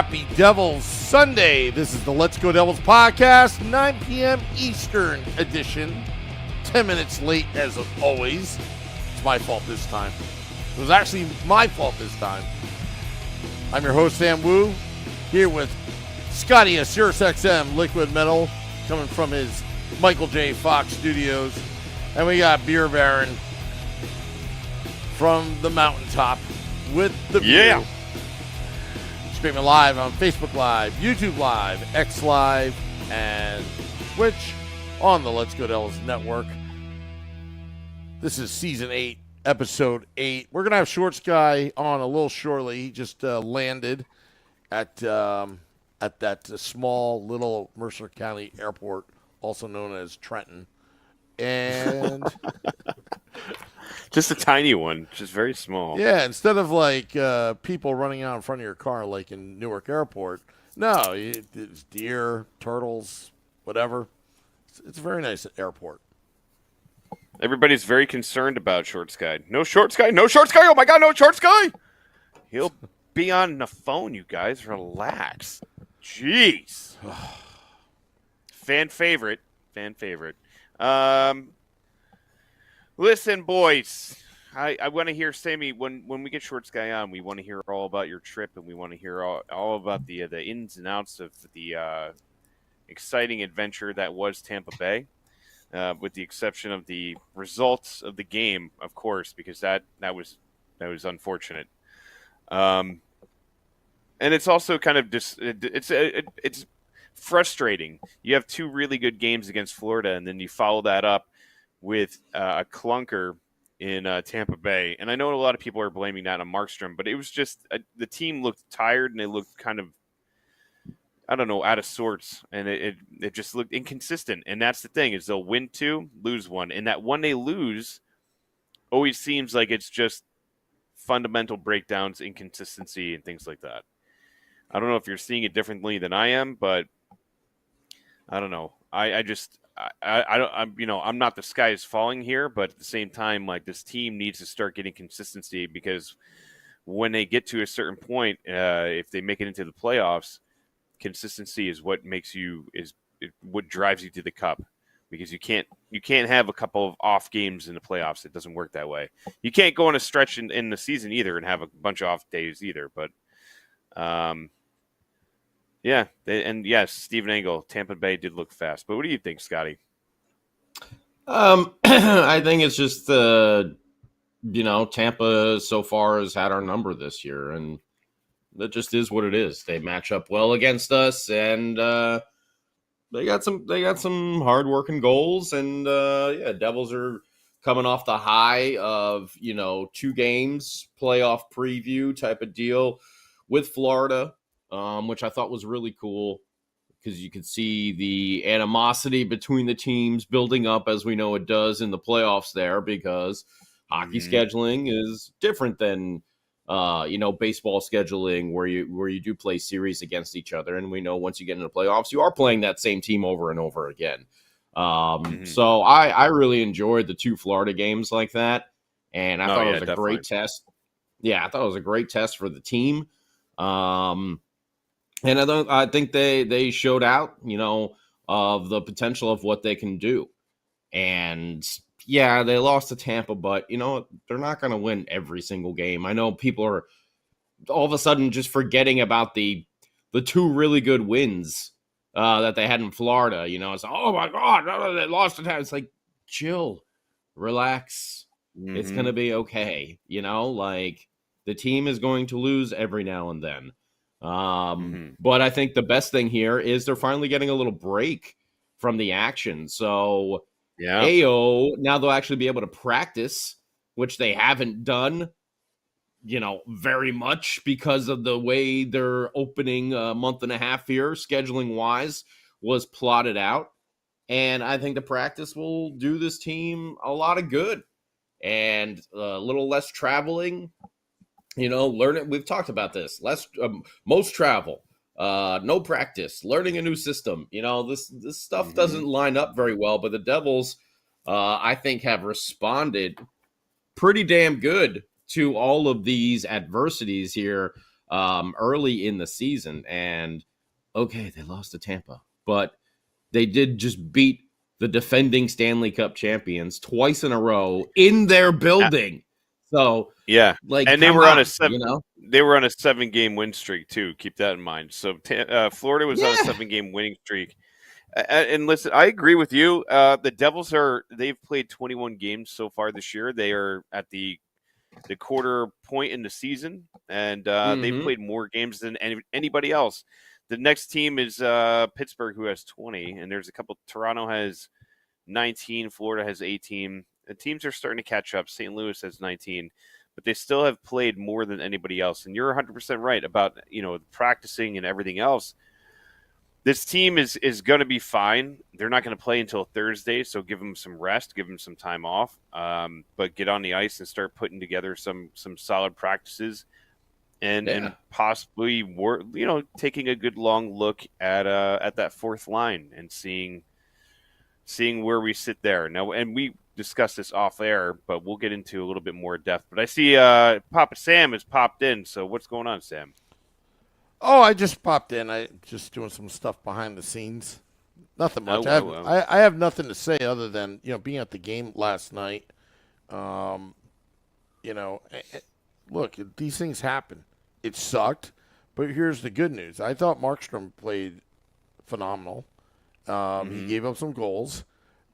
Happy Devils Sunday. This is the Let's Go Devils podcast, 9 p.m. Eastern edition. 10 minutes late as always. It's my fault this time. It was actually my fault this time. I'm your host, Sam Wu, here with Scotty at SiriusXM Liquid Metal, coming from his Michael J. Fox studios. And we got Beer Baron from the mountaintop with the view. Yeah. Streaming live on Facebook Live, YouTube Live, X Live, and Twitch on the Let's Go Devils Network. This is Season 8, Episode 8. We're going to have Shorts Guy on a little shortly. He just landed at that small little Mercer County airport, also known as Trenton. And... just a tiny one, just very small. Yeah, instead of like people running out in front of your car like in Newark Airport, no, it's deer, turtles, whatever. It's a very nice airport. Everybody's very concerned about Shorts Guy. No Shorts Guy, no Shorts Guy. Oh my God, no Shorts Guy. He'll be on the phone, you guys. Relax. Jeez. Fan favorite. Listen, boys, I want to hear, Sammy, when we get Shorts Guy on, we want to hear all about your trip, and we want to hear all about the ins and outs of the exciting adventure that was Tampa Bay, with the exception of the results of the game, of course, because that was unfortunate. And it's also kind of it's frustrating. You have two really good games against Florida, and then you follow that up with a clunker in Tampa Bay. And I know a lot of people are blaming that on Markstrom, but it was just the team looked tired and they looked kind of, I don't know, out of sorts. And it just looked inconsistent. And that's the thing, is they'll win two, lose one. And that one they lose always seems like it's just fundamental breakdowns, inconsistency, and things like that. I don't know if you're seeing it differently than I am, but I don't know. I'm not the sky is falling here, but at the same time, like, this team needs to start getting consistency, because when they get to a certain point, if they make it into the playoffs, consistency is what what drives you to the cup, because you can't have a couple of off games in the playoffs. It doesn't work that way. You can't go on a stretch in the season either and have a bunch of off days either. But yeah, yes, Steven Engel, Tampa Bay did look fast. But what do you think, Scotty? I think it's just Tampa so far has had our number this year, and that just is what it is. They match up well against us, and they got some hard-working goals, and Devils are coming off the high of 2 games playoff preview type of deal with Florida. Which I thought was really cool, because you could see the animosity between the teams building up, as we know it does in the playoffs there, because hockey scheduling is different than baseball scheduling, where you do play series against each other, and we know once you get into the playoffs, you are playing that same team over and over again. So I really enjoyed the 2 Florida games like that, and I thought it was a great test. Yeah, I thought it was a great test for the team. And I think they showed out, of the potential of what they can do. And yeah, they lost to Tampa, but they're not going to win every single game. I know people are all of a sudden just forgetting about the 2 really good wins that they had in Florida. It's oh my God, they lost to Tampa. It's like, chill, relax. Mm-hmm. It's going to be okay. Like, the team is going to lose every now and then. But I think the best thing here is they're finally getting a little break from the action. So yeah, now they'll actually be able to practice, which they haven't done, very much, because of the way their opening month and a half here, scheduling wise, was plotted out. And I think the practice will do this team a lot of good, and a little less traveling. Learn it. We've talked about this. Most travel, no practice, learning a new system. This stuff doesn't line up very well, but the Devils, I think, have responded pretty damn good to all of these adversities here early in the season. And okay, they lost to Tampa, but they did just beat the defending Stanley Cup champions twice in a row in their building. So yeah, like, and they were on a they were on a 7-game win streak too. Keep that in mind. So Florida was on a 7-game winning streak. And listen, I agree with you. The Devils they've played 21 games so far this year. They are at the quarter point in the season, and they've played more games than anybody else. The next team is Pittsburgh, who has 20, and there's a couple. Toronto has 19, Florida has 18. The teams are starting to catch up. St. Louis has 19, but they still have played more than anybody else. And you're 100% right about practicing and everything else. This team is going to be fine. They're not going to play until Thursday, so give them some rest, give them some time off, but get on the ice and start putting together some solid practices, and possibly taking a good long look at that fourth line and seeing where we sit there now. And we discussed this off air, but we'll get into a little bit more depth. But I see Papa Sam has popped in. So what's going on, Sam? Oh, I just popped in. I just doing some stuff behind the scenes. Nothing much. I have nothing to say other than being at the game last night. Look, these things happen. It sucked, but here's the good news. I thought Markstrom played phenomenal. He gave up some goals.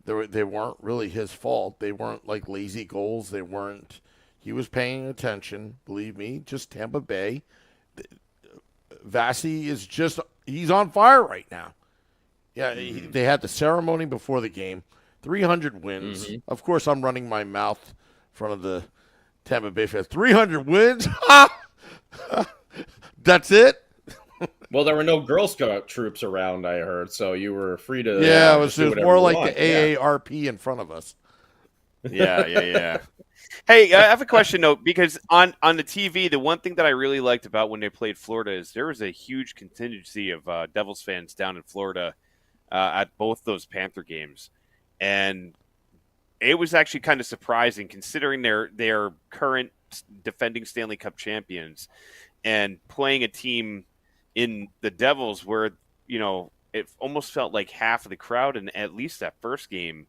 They weren't really his fault. They weren't like lazy goals. They weren't. He was paying attention. Believe me. Just Tampa Bay. Vasi is he's on fire right now. Yeah, they had the ceremony before the game. 300 wins. Of course, I'm running my mouth in front of the Tampa Bay fans. 300 wins? That's it? Well, there were no Girl Scout troops around, I heard, so you were free to it was more like the AARP in front of us. Yeah. Hey, I have a question, though, because on the TV, the one thing that I really liked about when they played Florida is there was a huge contingency of Devils fans down in Florida at both those Panther games. And it was actually kind of surprising considering their current defending Stanley Cup champions and playing a team in the Devils where, it almost felt like half of the crowd, and at least that first game,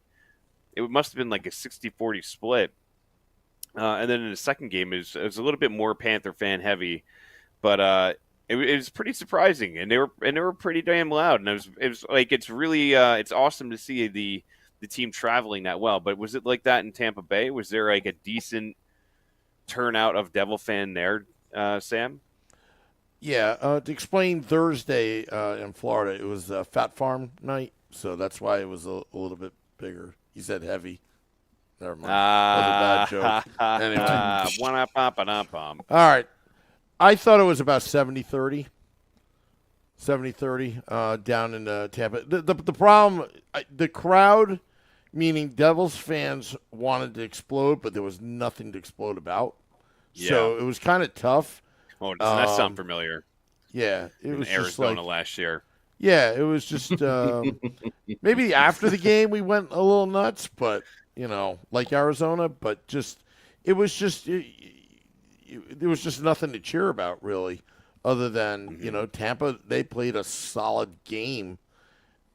it must have been like a 60-40 split. And then in the second game, it was a little bit more Panther fan heavy, but it was pretty surprising, and they were pretty damn loud. And it was like it's really it's awesome to see the team traveling that well. But was it like that in Tampa Bay? Was there like a decent turnout of Devil fan there, Sam? Yeah, to explain Thursday in Florida, it was Fat Farm night, so that's why it was a little bit bigger. He said heavy. Never mind. That was a bad joke. Anyway. All right. I thought it was about 70-30. 70-30 down in Tampa. The problem, the crowd, meaning Devils fans, wanted to explode, but there was nothing to explode about. Yeah. So it was kind of tough. Oh, doesn't that sound familiar? Yeah. It was Arizona last year. Yeah, it was just maybe after the game we went a little nuts, but like Arizona, but there was just nothing to cheer about really, other than Tampa. They played a solid game,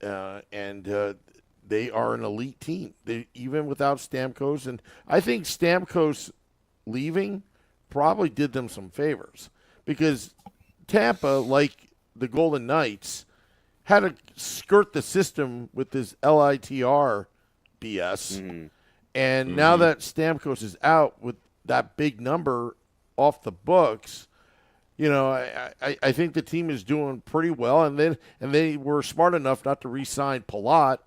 and they are an elite team. Even without Stamkos, and I think Stamkos leaving probably did them some favors because Tampa, like the Golden Knights, had to skirt the system with this LITR BS. And now that Stamkos is out with that big number off the books, I think the team is doing pretty well. And they were smart enough not to re-sign Palat.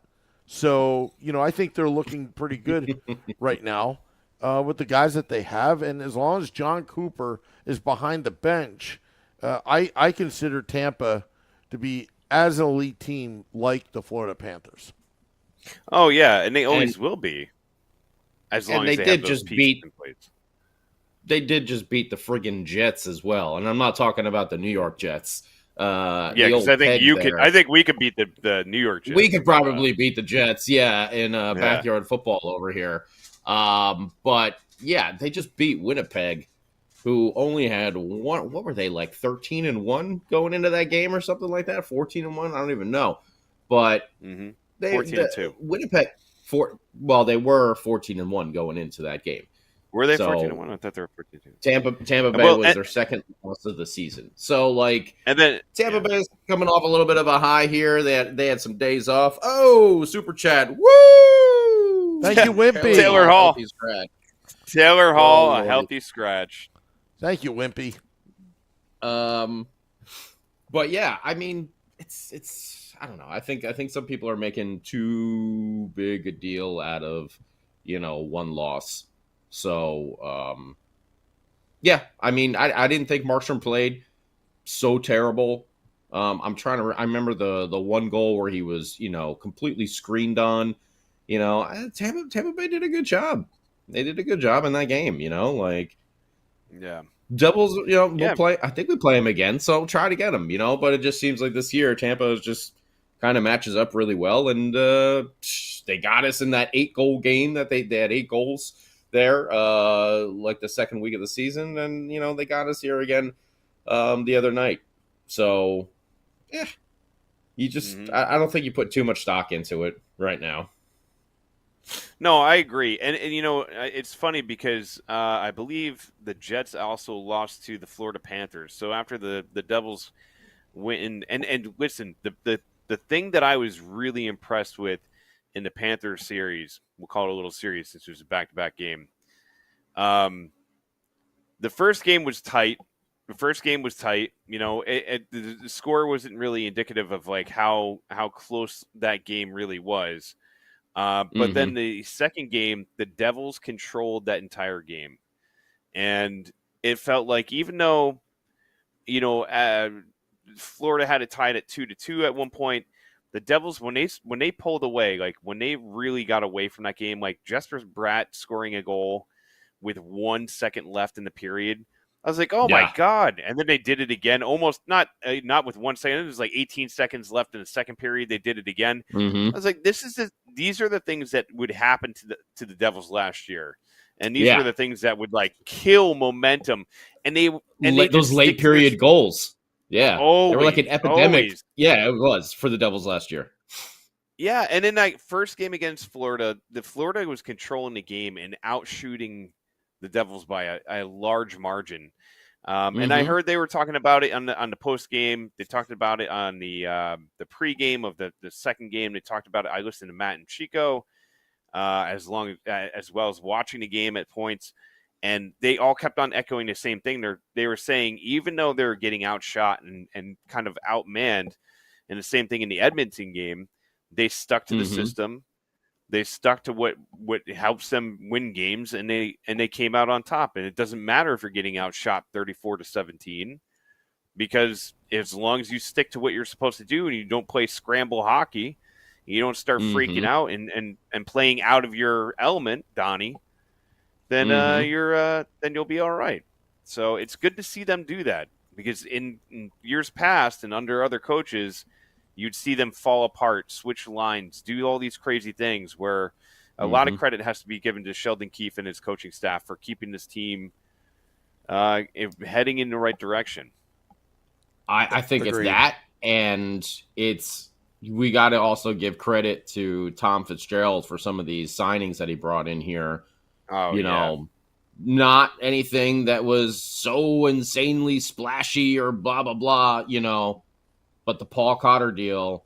So, I think they're looking pretty good right now with the guys that they have. And as long as John Cooper is behind the bench, I consider Tampa to be as an elite team like the Florida Panthers. Oh, yeah, and they always will be. As long as they have those pieces in place. They did just beat the friggin' Jets as well, and I'm not talking about the New York Jets. Because I think I think we could beat the New York Jets. We could probably beat the Jets, in backyard football over here. But yeah, they just beat Winnipeg, who only had one. What were they, like 13-1 going into that game or something like that? 14-1. I don't even know, but 14-2. Winnipeg they were 14-1 going into that game. Were they So 14-1? I thought they were 14-2. Tampa Bay was their second loss of the season. So like, and then Tampa Bay's coming off a little bit of a high here. They had some days off. Oh, super chat! Woo! Thank you, Wimpy. Taylor Hall. Taylor Hall, Oh, a healthy scratch. Thank you, Wimpy. But yeah, I mean, it's I don't know. I think some people are making too big a deal out of one loss. So yeah, I mean, I didn't think Markstrom played so terrible. I'm trying to. I remember the one goal where he was completely screened on. Tampa Bay did a good job. They did a good job in that game. Yeah. Devils, we'll play. I think we play them again, so try to get them. But it just seems like this year Tampa is just kind of matches up really well, and they got us in that 8-goal game that they had 8 goals there, like the second week of the season, and they got us here again the other night. So, yeah, you just I don't think you put too much stock into it right now. No, I agree, and it's funny because I believe the Jets also lost to the Florida Panthers. So after the Devils went and listen, the thing that I was really impressed with in the Panthers series, we'll call it a little series since it was a back-to-back game. The first game was tight. The score wasn't really indicative of like how close that game really was. But then the second game, the Devils controlled that entire game. And it felt like even though, Florida had it tied at 2-2 at one point, the Devils, when they pulled away, like when they really got away from that game, like Jesper Bratt scoring a goal with 1 second left in the period, I was like, oh my God. And then they did it again, almost not with 1 second. It was like 18 seconds left in the second period. They did it again. I was like, these are the things that would happen to the Devils last year. And these were the things that would like kill momentum. And those late period goals. Yeah. Always, they were like an epidemic. Always. Yeah, it was for the Devils last year. Yeah. And in that first game against Florida, Florida was controlling the game and outshooting the Devils by a large margin. And I heard they were talking about it on the post game. They talked about it on the pre-game of the second game. They talked about it. I listened to Matt and Chico as well as watching the game at points, and they all kept on echoing the same thing. They were saying even though they were getting outshot and kind of outmanned, and the same thing in the Edmonton game, they stuck to the system. They stuck to what helps them win games, and they came out on top. And it doesn't matter if you're getting outshot 34-17, because as long as you stick to what you're supposed to do and you don't play scramble hockey, you don't start freaking out and playing out of your element, Donnie, then then you'll be all right. So it's good to see them do that, because in years past and under other coaches, you'd see them fall apart, switch lines, do all these crazy things where a lot of credit has to be given to Sheldon Keefe and his coaching staff for keeping this team heading in the right direction. I think it's that, and we got to also give credit to Tom Fitzgerald for some of these signings that he brought in here. Not anything that was so insanely splashy or blah, blah, blah, but the Paul Cotter deal,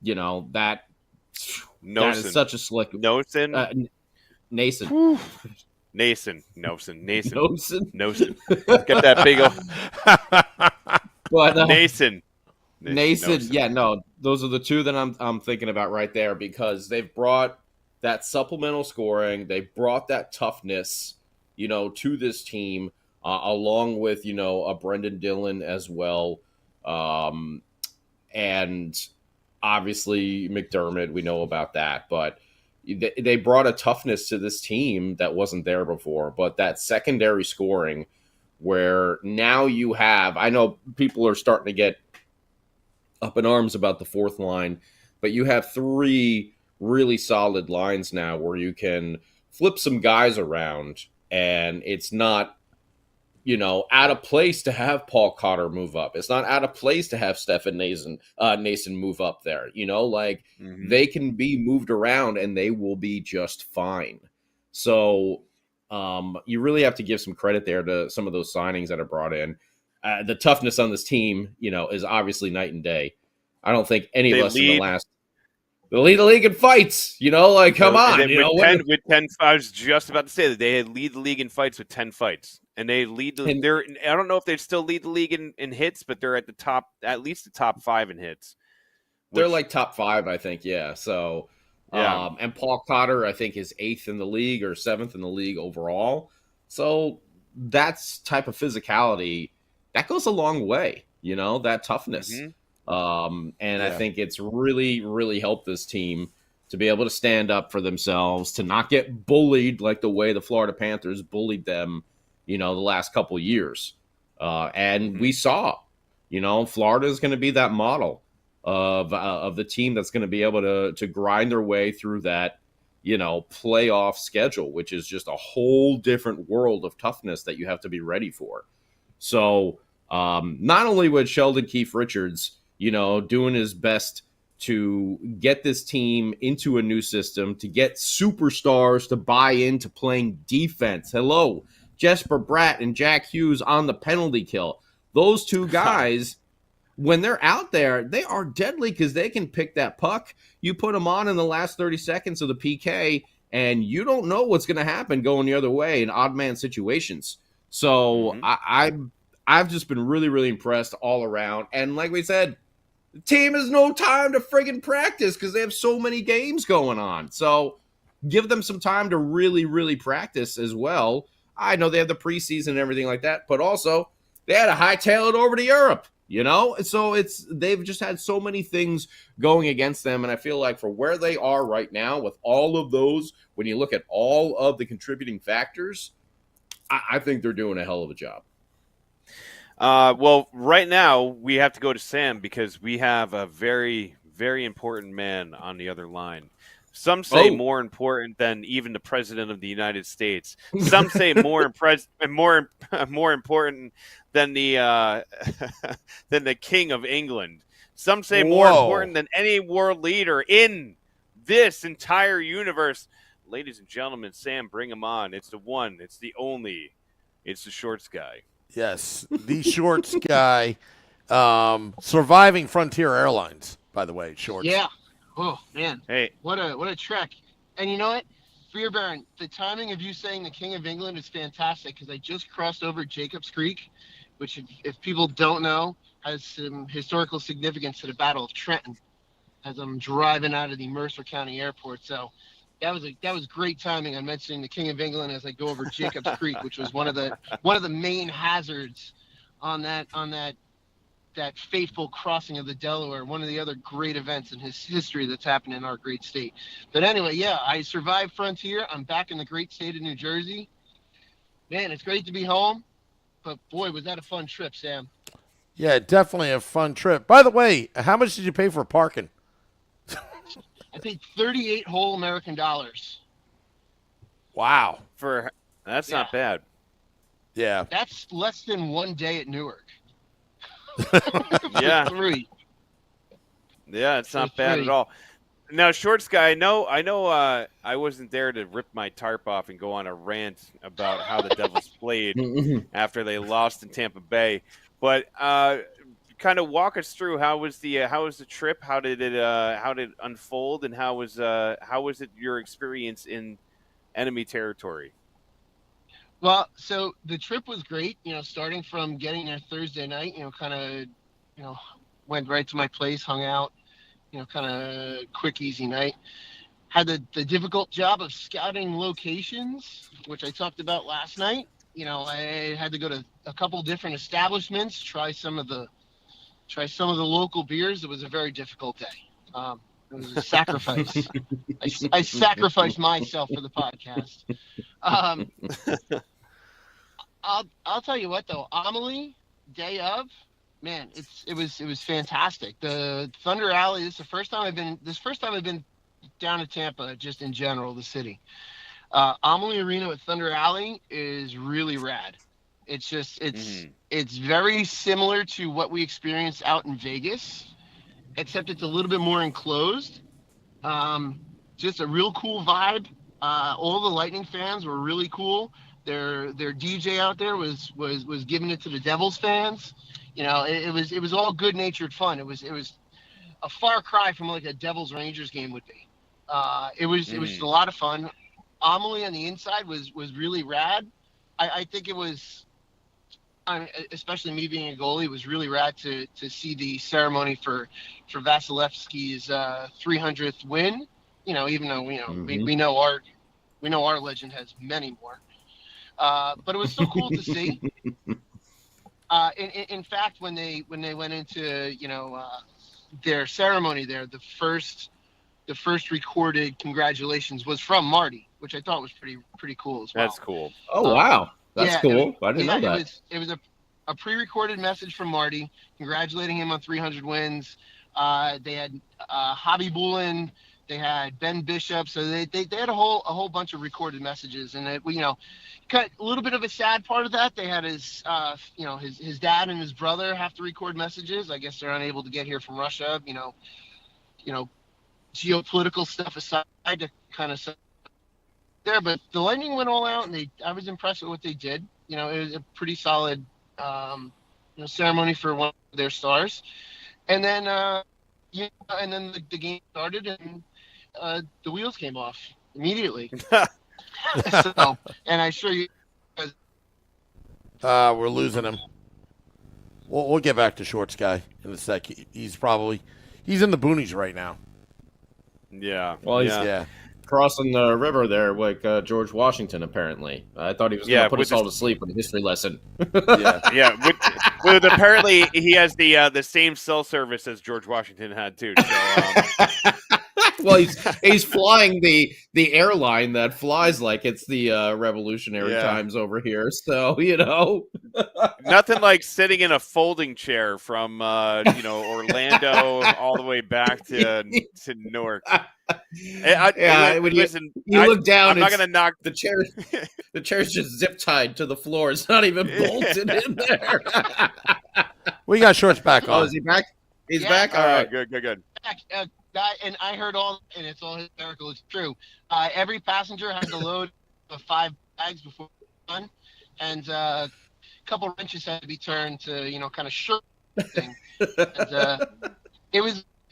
that is such a slick. Nason. Nason. Get that big old. But, Nason. Yeah, no, those are the two that I'm thinking about right there, because they've brought that supplemental scoring, they've brought that toughness, to this team, along with a Brendan Dillon as well. And obviously McDermott, we know about that, but they brought a toughness to this team that wasn't there before. But that secondary scoring, where now you have, I know people are starting to get up in arms about the fourth line, but you have 3 really solid lines now where you can flip some guys around, and it's not out of place to have Paul Cotter move up. It's not out of place to have Stefan Nason move up there. They can be moved around and they will be just fine. So you really have to give some credit there to some of those signings that are brought in. The toughness on this team, is obviously night and day. I don't think any of us in the last. They lead the league in fights, come on. With 10, I was just about to say that they lead the league in fights with 10 fights. And they lead I don't know if they still lead the league in hits, but they're at the top, at least the top 5 in hits. They're like top 5, I think, yeah. So, yeah. And Paul Cotter, I think, is 8th in the league or 7th in the league overall. So that's type of physicality, that goes a long way, that toughness. I think it's really, really helped this team to be able to stand up for themselves, to not get bullied like the way the Florida Panthers bullied them, the last couple of years. We saw, Florida is going to be that model of the team that's going to be able to grind their way through that, playoff schedule, which is just a whole different world of toughness that you have to be ready for. So not only would Sheldon Keefe Richards, doing his best to get this team into a new system, to get superstars to buy into playing defense. Hello, Jesper Bratt and Jack Hughes on the penalty kill. Those two guys, when they're out there, they are deadly because they can pick that puck. You put them on in the last 30 seconds of the PK, and you don't know what's going to happen going the other way in odd man situations. So I've just been really, really impressed all around. And like we said, the team has no time to friggin' practice because they have so many games going on. So give them some time to really, really practice as well. I know they have the preseason and everything like that, but also they had to hightail it over to Europe, So they've just had so many things going against them, and I feel like for where they are right now with all of those, when you look at all of the contributing factors, I think they're doing a hell of a job. Well, right now we have to go to Sam because we have a very, very important man on the other line. Some say more important than even the president of the United States. Some say more important than the than the King of England. Some say more important than any world leader in this entire universe. Ladies and gentlemen, Sam, bring him on. It's the one. It's the only. It's the Shorts guy. Yes, the Shorts guy, surviving Frontier Airlines, by the way, Shorts. Yeah. Oh man. Hey, what a trek! And you know what, Fear Baron, the timing of you saying the King of England is fantastic because I just crossed over Jacobs Creek, which, if people don't know, has some historical significance to the Battle of Trenton, as I'm driving out of the Mercer County Airport. So that was great timing on mentioning the King of England as I go over Jacobs Creek, which was one of the main hazards on that fateful crossing of the Delaware, one of the other great events in his history that's happened in our great state. But anyway, yeah, I survived Frontier. I'm back in the great state of New Jersey. Man, it's great to be home. But boy, was that a fun trip, Sam. Yeah, definitely a fun trip. By the way, how much did you pay for parking? I paid 38 whole American dollars. Wow. That's not bad. Yeah. That's less than 1 day at Newark. Yeah. 3. Yeah, it's not bad at all. Now, Shorts guy, I know I wasn't there to rip my tarp off and go on a rant about how the Devils played after they lost in Tampa Bay, but kind of walk us through how was the trip? How did it unfold, and how was it your experience in enemy territory? Well, so the trip was great, starting from getting there Thursday night, went right to my place, hung out, kind of quick, easy night. Had the difficult job of scouting locations, which I talked about last night. I had to go to a couple different establishments, try some of the local beers. It was a very difficult day. It was a sacrifice. I sacrificed myself for the podcast. I'll tell you what though, Amelie, day of, man, it was fantastic. The Thunder Alley. This is the first time I've been down to Tampa, just in general, the city. Amelie Arena at Thunder Alley is really rad. It's just it's very similar to what we experienced out in Vegas, except it's a little bit more enclosed. Just a real cool vibe. All the Lightning fans were really cool. Their DJ out there was giving it to the Devils fans. It was all good natured fun. It was a far cry from like a Devils Rangers game would be. It was a lot of fun. Amelie on the inside was really rad. I think it was, especially me being a goalie, it was really rad to see the ceremony for Vasilevsky's 300th win. Even though we know our legend has many more. But it was so cool to see. In fact, when they went into their ceremony there, the first recorded congratulations was from Marty, which I thought was pretty cool as well. That's cool. Oh wow, that's cool. I didn't know that. It was a pre-recorded message from Marty congratulating him on 300 wins. They had Hobby Bullen. They had Ben Bishop, so they had a whole bunch of recorded messages, and cut a little bit of a sad part of that. They had his dad and his brother have to record messages. I guess they're unable to get here from Russia. Geopolitical stuff aside to kind of there, but the Lightning went all out, and I was impressed with what they did. It was a pretty solid ceremony for one of their stars, and then the game started and the wheels came off immediately. So, and I assure you, we're losing him. We'll get back to Shorts Guy in a sec. He's in the boonies right now. Yeah. Well, he's crossing the river there like George Washington, apparently. I thought he was going to put us all to sleep with a history lesson. Yeah. With apparently, he has the same cell service as George Washington had, too. So, well, he's flying the airline that flies like it's the revolutionary times over here. So, nothing like sitting in a folding chair from Orlando all the way back to Newark. Listen, you look down. I'm not going to knock the chair. The chair's just zip tied to the floor. It's not even bolted in there. We got Shorts back on. Oh, is he back? He's back. All right, good. And I heard all, and it's all hysterical. It's true. Every passenger had to load 5 bags before done, and a couple wrenches had to be turned to kind of short thing. And, it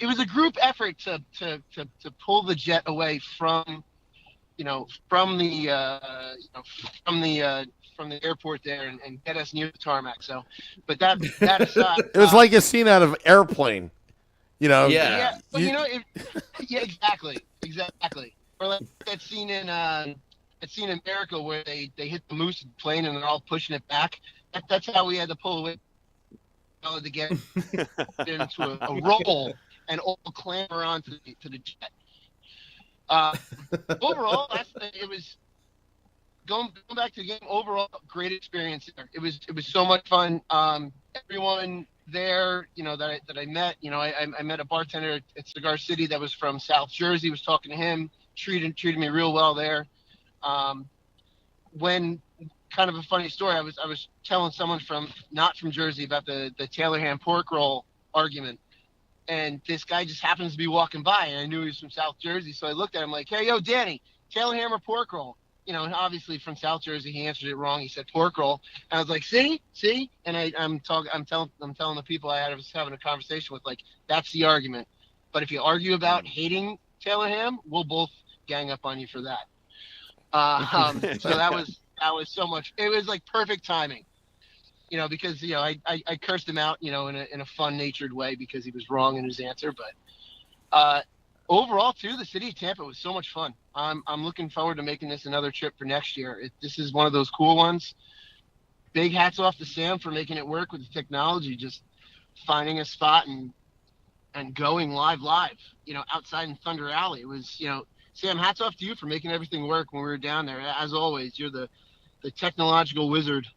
was a group effort to pull the jet away from the airport there and get us near the tarmac. So, but that aside, it was like a scene out of Airplane. Yeah, but exactly. Or like that scene in America where they hit the moose plane and they're all pushing it back. That's how we had to pull away to get into a roll and all clamber onto the jet. Overall, it was going back to the game. Overall, great experience there. It was so much fun. Everyone there, that I met, I met a bartender at Cigar City that was from South Jersey. Was talking to him, treated me real well there. When kind of a funny story, I was telling someone not from Jersey about the Taylor ham pork roll argument. And this guy just happens to be walking by, and I knew he was from South Jersey. So I looked at him like, "Hey, yo, Danny, Taylor ham or pork roll?" And obviously from South Jersey, he answered it wrong. He said pork roll. And I was like, "See," and I'm telling the people I was having a conversation with, like, that's the argument. But if you argue about hating Taylor ham, we'll both gang up on you for that. So that was so much. It was like perfect timing. Because I cursed him out, in a fun-natured way because he was wrong in his answer. But overall, too, the city of Tampa was so much fun. I'm looking forward to making this another trip for next year. This is one of those cool ones. Big hats off to Sam for making it work with the technology, just finding a spot and going live, outside in Thunder Alley. It was, Sam, hats off to you for making everything work when we were down there. As always, you're the technological wizard.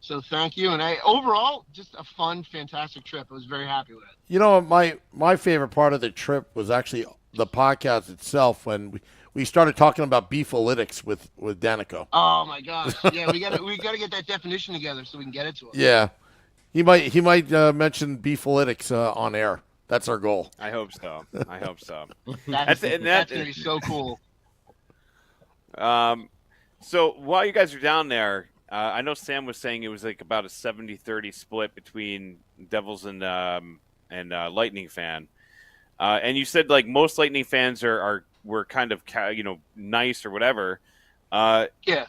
So thank you. And overall, just a fun, fantastic trip. I was very happy with it. My favorite part of the trip was actually the podcast itself when we started talking about beefalytics with Danico. Oh my gosh! Yeah, we gotta get that definition together so we can get it to him. Yeah, he might mention beefalytics on air. That's our goal. I hope so. That's and gonna be so cool. So while you guys are down there, I know Sam was saying it was like about a 70-30 split between Devils and Lightning fan. And you said like most Lightning fans were kind of nice or whatever. Yeah.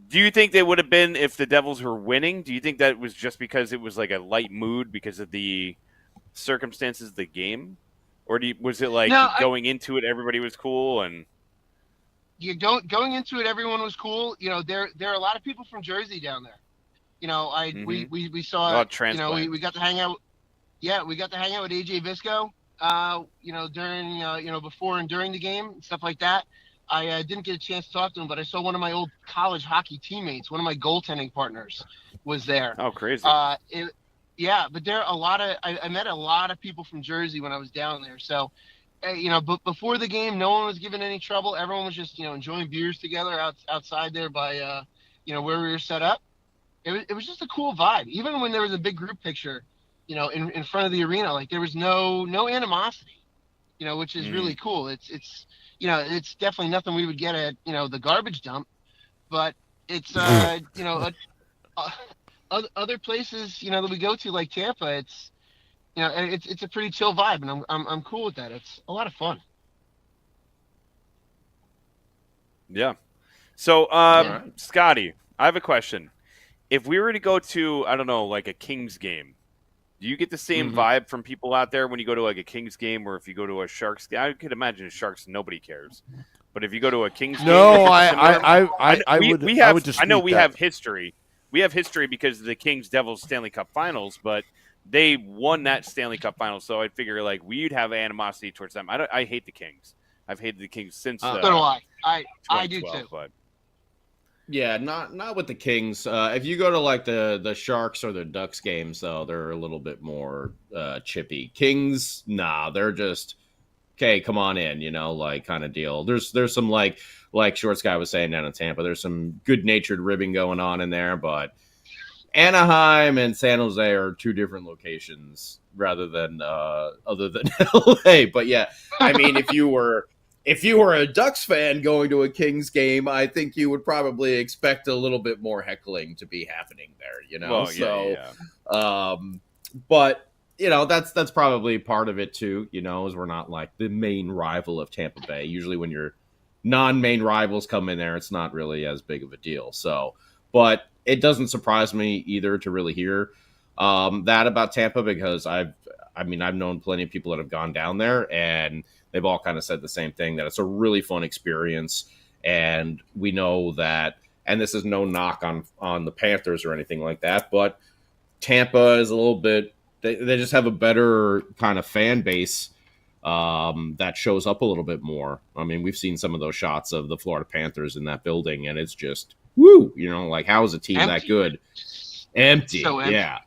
Do you think they would have been if the Devils were winning? Do you think that was just because it was like a light mood because of the circumstances of the game, or was it like going into it everybody was cool and? You going into it, everyone was cool. You know, there are a lot of people from Jersey down there. You know, we saw. We got to hang out. Yeah, we got to hang out with AJ Visco. During before and during the game and stuff like that. I didn't get a chance to talk to him, but I saw one of my old college hockey teammates, one of my goaltending partners, was there. Oh, crazy! But there are a lot of. I met a lot of people from Jersey when I was down there. So. But before the game, no one was giving any trouble. Everyone was just, enjoying beers together outside there by, where we were set up. It was just a cool vibe. Even when there was a big group picture, in front of the arena, like there was no animosity, which is really cool. It's definitely nothing we would get at, the garbage dump, but it's, other places, that we go to like Tampa, it's a pretty chill vibe, and I'm cool with that. It's a lot of fun. Yeah. So, Scotty, I have a question. If we were to go to, I don't know, like a Kings game, do you get the same vibe from people out there when you go to like a Kings game, or if you go to a Sharks game? I could imagine a Sharks, nobody cares. But if you go to a Kings game, I would dispute I know we that. have history. We have history because of the Kings Devils Stanley Cup Finals, but they won that Stanley Cup Finals, so I'd figure like we'd have animosity towards them. I hate the Kings. I've hated the Kings since. So do I. I do too. But. Yeah, not with the Kings. If you go to like the Sharks or the Ducks games, though, they're a little bit more chippy. Kings, nah, they're just okay. Come on in, like kind of deal. There's some like Shorts Guy was saying down in Tampa. There's some good natured ribbing going on in there, but Anaheim and San Jose are two different locations rather than other than LA. But yeah, I mean, if you were a Ducks fan going to a Kings game, I think you would probably expect a little bit more heckling to be happening there, Well, yeah. But that's probably part of it too, is we're not like the main rival of Tampa Bay. Usually when your non-main rivals come in there, it's not really as big of a deal. So, but it doesn't surprise me either to really hear that about Tampa, because I've known plenty of people that have gone down there, and they've all kind of said the same thing, that it's a really fun experience. And we know that, and this is no knock on the Panthers or anything like that, but Tampa is a little bit, they just have a better kind of fan base that shows up a little bit more. I mean, we've seen some of those shots of the Florida Panthers in that building, and it's just, woo, like how is a team empty. that good? Empty, So empty. yeah.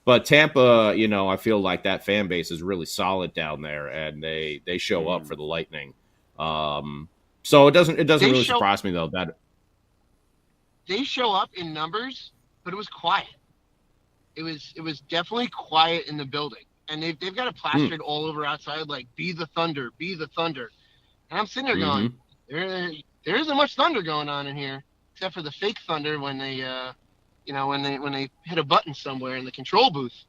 But Tampa, I feel like that fan base is really solid down there, and they show up for the Lightning. So it doesn't really surprise me though that they show up in numbers, but it was quiet. It was definitely quiet in the building, and they've got it plastered all over outside, like "Be the Thunder, be the Thunder." And I'm sitting there going, there isn't much thunder going on in here, except for the fake thunder when they when they hit a button somewhere in the control booth.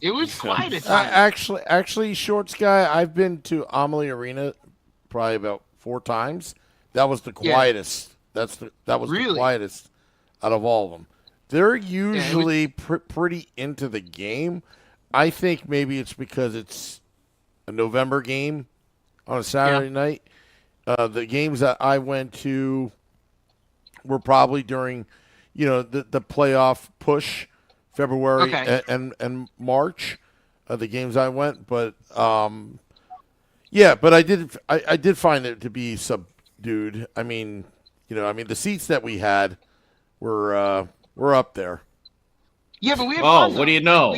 It was quiet at times. Actually, Shorts Guy, I've been to Amalie Arena probably about 4 times. That was the quietest. That was the quietest out of all of them. They're usually pretty into the game. I think maybe it's because it's a November game on a Saturday night. The games that I went to were probably during the playoff push, February and March, the games I went. But but I did find it to be subdued. I mean, the seats that we had were up there. Yeah, but we had fun, what do you know?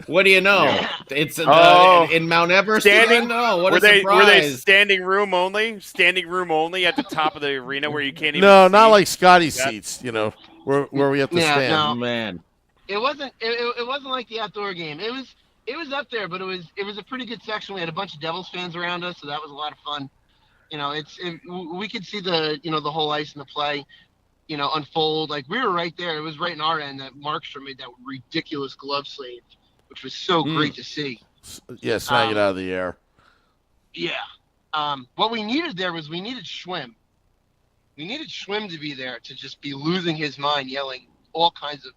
What do you know? Yeah. It's in Mount Everest. standing. No, what Were a they surprise! standing room only? Standing room only at the top of the arena where you can't even. No, see? not like Scotty's That- seats. Where we have to stand. No. Man, It wasn't like the outdoor game. It was up there, but it was a pretty good section. We had a bunch of Devils fans around us, so that was a lot of fun. We could see the the whole ice and the play, unfold. Like, we were right there. It was right in our end that Markstrom made that ridiculous glove save, which was so great to see. Yeah, snag it out of the air. Yeah. What we needed there was we needed Schwim. We needed Schwim to be there to just be losing his mind, yelling all kinds of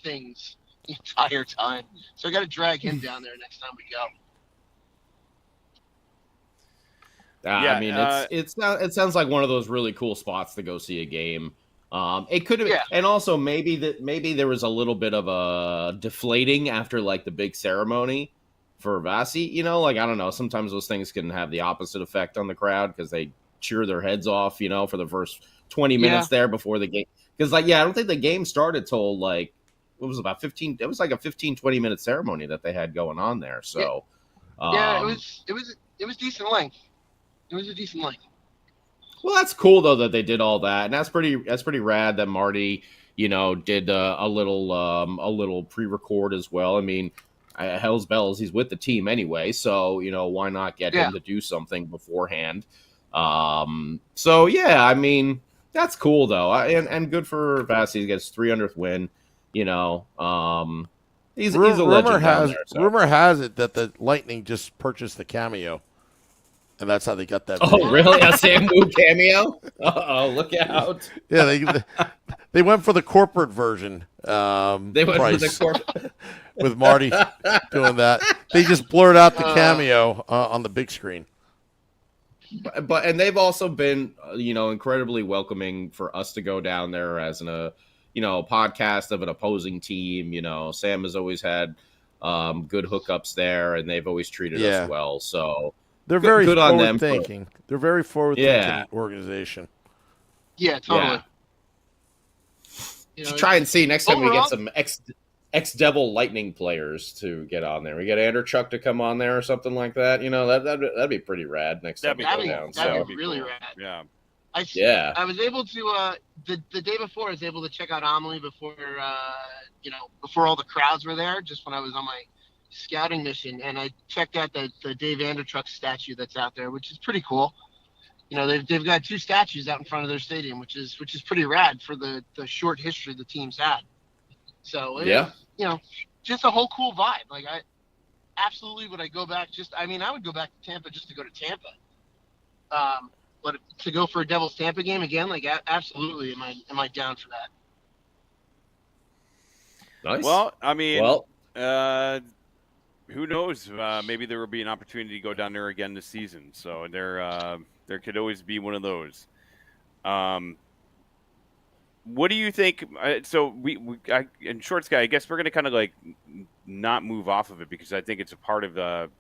things the entire time. So I got to drag him down there next time we go. I mean, it sounds like one of those really cool spots to go see a game. It could have, and also maybe there was a little bit of a deflating after like the big ceremony for Vasi. I don't know. Sometimes those things can have the opposite effect on the crowd because they cheer their heads off, for the first 20 minutes there before the game. Because I don't think the game started till like it was about 15. It was like a 15-20 minute ceremony that they had going on there. So it was decent length. It was a decent length. Well, that's cool though that they did all that, and that's pretty rad that Marty, did a little pre-record as well. I mean, hell's bells, he's with the team anyway, so why not get him to do something beforehand? So yeah, I mean, that's cool though, and good for Vasi. He gets 300th win. He's a legend down there. So. Rumor has it that the Lightning just purchased the cameo. And that's how they got that. Oh, really? A Sam Wu cameo? Uh-oh, look out. Yeah, they went for the corporate version. They went for the corporate. With Marty doing that. They just blurred out the cameo on the big screen. And they've also been, incredibly welcoming for us to go down there as a podcast of an opposing team. Sam has always had good hookups there, and they've always treated us well. So. They're very good on them. Thinking. They're very forward-thinking organization. Yeah, totally. Yeah. Try and see next time we get some ex-Devil Lightning players to get on there. We get Andrew Chuck to come on there or something like that. That'd be pretty rad next time we go down. That'd be really rad. Yeah. I was able to the day before. I was able to check out Amelie before before all the crowds were there. Just when I was on my scouting mission, and I checked out the Dave Anderchuk statue that's out there, which is pretty cool. They've got 2 statues out in front of their stadium, which is pretty rad for the short history the team's had. So just a whole cool vibe. Like, I absolutely would I go back. I would go back to Tampa just to go to Tampa. But to go for a Devils Tampa game again, like, absolutely, am I down for that? Nice. Well, I mean, who knows? Maybe there will be an opportunity to go down there again this season. So there could always be one of those. What do you think? So and Shorts Guy, I guess we're going to kind of like not move off of it because I think it's a part of the